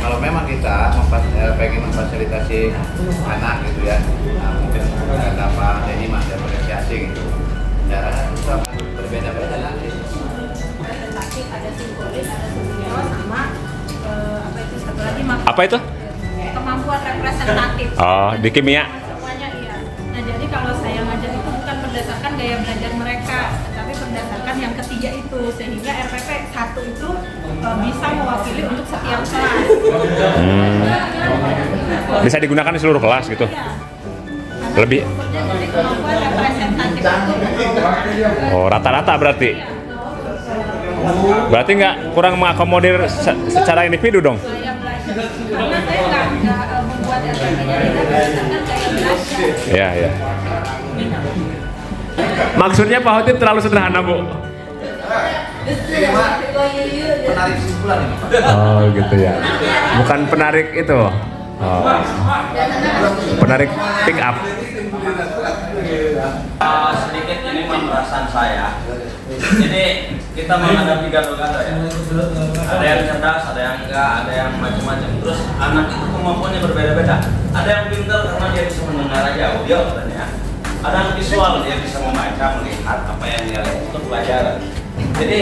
Kalau memang kita pengen memfasilitasi anak gitu ya, mungkin ada apa, ini masih apresiasi gitu. Caranya itu berbeda-beda nanti. Ada simbolis, ada sumber sama apa itu satu lagi Apa itu? kemampuan representatif. Oh, di kimia. Semuanya iya. Nah jadi kalau saya ngajar itu bukan berdasarkan gaya belajar mereka, tapi berdasarkan yang ketiga itu, sehingga RPP 1 itu bisa mewakili untuk setiap kelas. Bisa digunakan di seluruh kelas gitu. Iya. Lebih. Jadi kemampuan representatif itu Oh, rata-rata berarti. Berarti nggak kurang mengakomodir secara individu dong? saya belajar. Karena saya nggak membuat RPP-nya tidak berdasarkan gaya belajar. Iya, iya. Maksudnya Pak Hotip terlalu sederhana, Bu. Penarik simpulan ini. Oh, gitu ya. Bukan penarik itu. Oh. Penarik pick up. Sedikit ini perasaan saya. Jadi kita menghadapi gado-gado ya. Ada yang cerdas, ada yang enggak, ada yang macam-macam. Terus anak itu kemampuannya berbeda-beda. Ada yang pintar karena dia bisa mendengar aja audio katanya. Ada yang visual, dia bisa membaca, melihat apa yang dia lihat untuk pelajaran. Jadi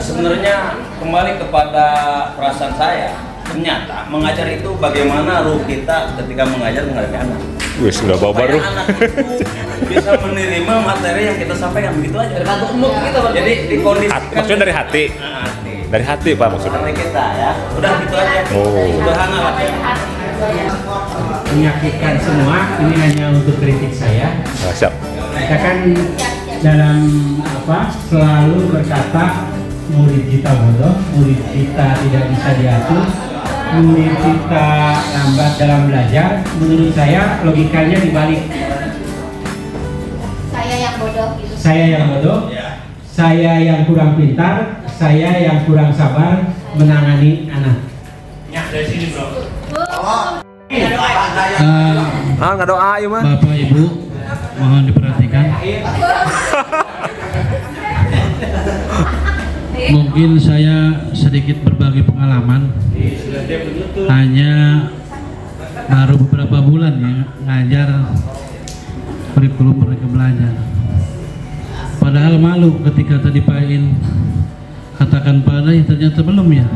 sebenarnya kembali kepada perasaan saya. Ternyata mengajar itu bagaimana ruh kita ketika mengajar menghadapi anak. Wih, sudah bawa baru. Anak itu bisa menerima materi yang kita sampaikan begitu aja. Tergantung mood kita. Jadi dikondisikan. Maksudnya dari hati. Dari hati Pak maksudnya. Dari kita ya. Udah gitu aja. Oh. Sederhana lah. Menyakitkan semua, ini hanya untuk kritik saya. Oh, siap. Kita kan dalam selalu berkata murid kita bodoh, murid kita tidak bisa diatur, murid kita lambat dalam belajar. Menurut saya logikanya dibalik. Saya yang bodoh gitu. Saya yang bodoh, saya yang kurang pintar, saya yang kurang sabar menangani anak. Ya, dari sini bro. Nggak doa ya mah. Bapak Ibu mohon diperhatikan. Mungkin saya sedikit berbagi pengalaman. Hanya baru beberapa bulan ya ngajar kurikulum Merdeka Belajar. Padahal malu ketika tadi Pak In katakan pada ternyata belum ya.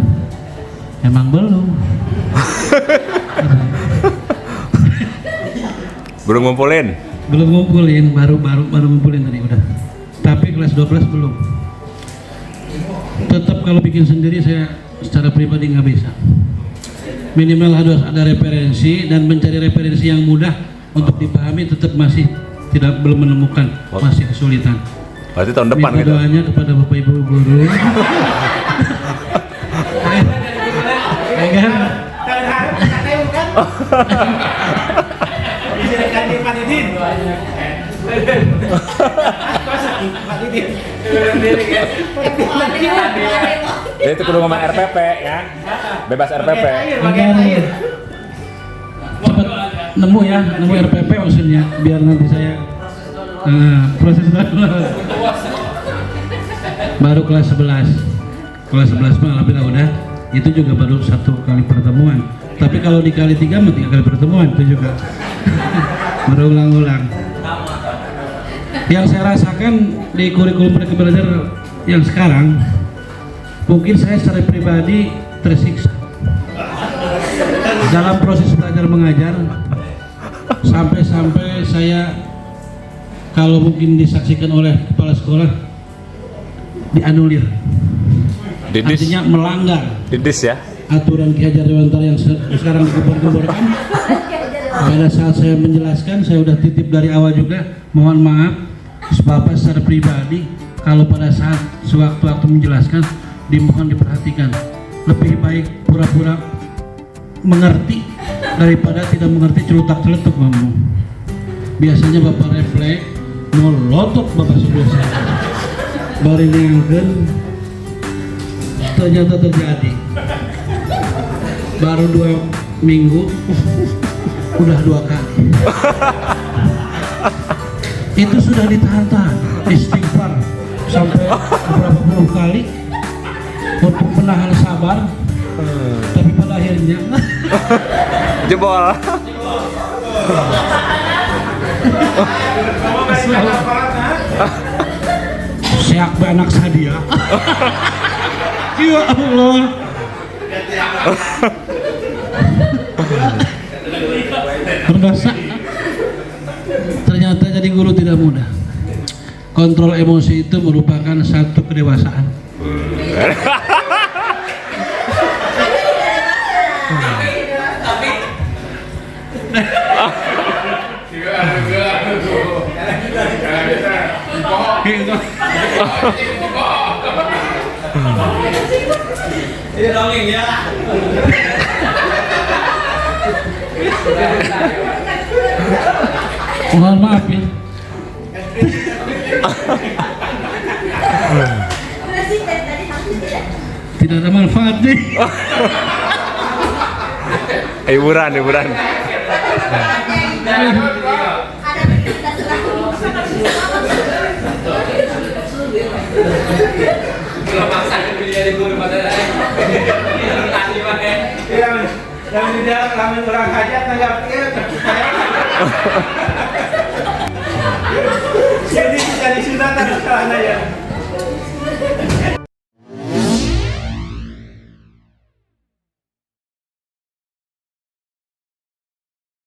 Emang belum. Belum ngumpulin? Belum ngumpulin, baru ngumpulin tadi udah. Tapi kelas 12 belum. Tetap kalau bikin sendiri saya secara pribadi nggak bisa. Minimal harus ada referensi dan mencari referensi yang mudah untuk dipahami tetap masih belum menemukan, masih kesulitan. Berarti tahun depan minta gitu. Doanya kepada Bapak Ibu guru. kan? Itu kudu ngomong RPP ya. Bebas RPP. Cepat nemu ya, nemu RPP maksudnya biar nanti saya proses baru kelas 11. Kelas 11 mah alhamdulillah udah. Itu juga baru 1 kali pertemuan. Tapi kalau dikali 3 mah 3 kali pertemuan itu juga. Berulang-ulang. Yang saya rasakan di kurikulum Merdeka Belajar yang sekarang mungkin saya secara pribadi tersiksa dalam proses belajar mengajar, sampai-sampai saya kalau mungkin disaksikan oleh kepala sekolah dianulir. Didis. Artinya melanggar Didis ya. aturan Ki Hajar Dewantara yang sekarang dikebor-keborkan. Pada saat saya menjelaskan, saya udah titip dari awal juga, mohon maaf Bapak secara pribadi kalau pada saat sewaktu-waktu menjelaskan dimohon diperhatikan. Lebih baik pura-pura mengerti daripada tidak mengerti celutak-celutuk ngomong. Biasanya Bapak refleks melotot Bapak sebelah saya. Bari neangkeun ternyata terjadi. Baru 2 minggu udah 2 kali. Itu sudah ditahan-tahan, istighfar sampai beberapa puluh kali untuk menahan sabar, tapi pada akhirnya jebol. Siak be anak sadia. Ya Allah. Berdosa. Ternyata jadi guru tidak mudah. Kontrol emosi itu merupakan satu kedewasaan. Ini dongeng ya. Mohon maaf ya. Tidak ada manfaat nih. Hiburan. Yang di dalam kami orang hajat tanggapnya jadi bisa disunatan sekolahnya ya.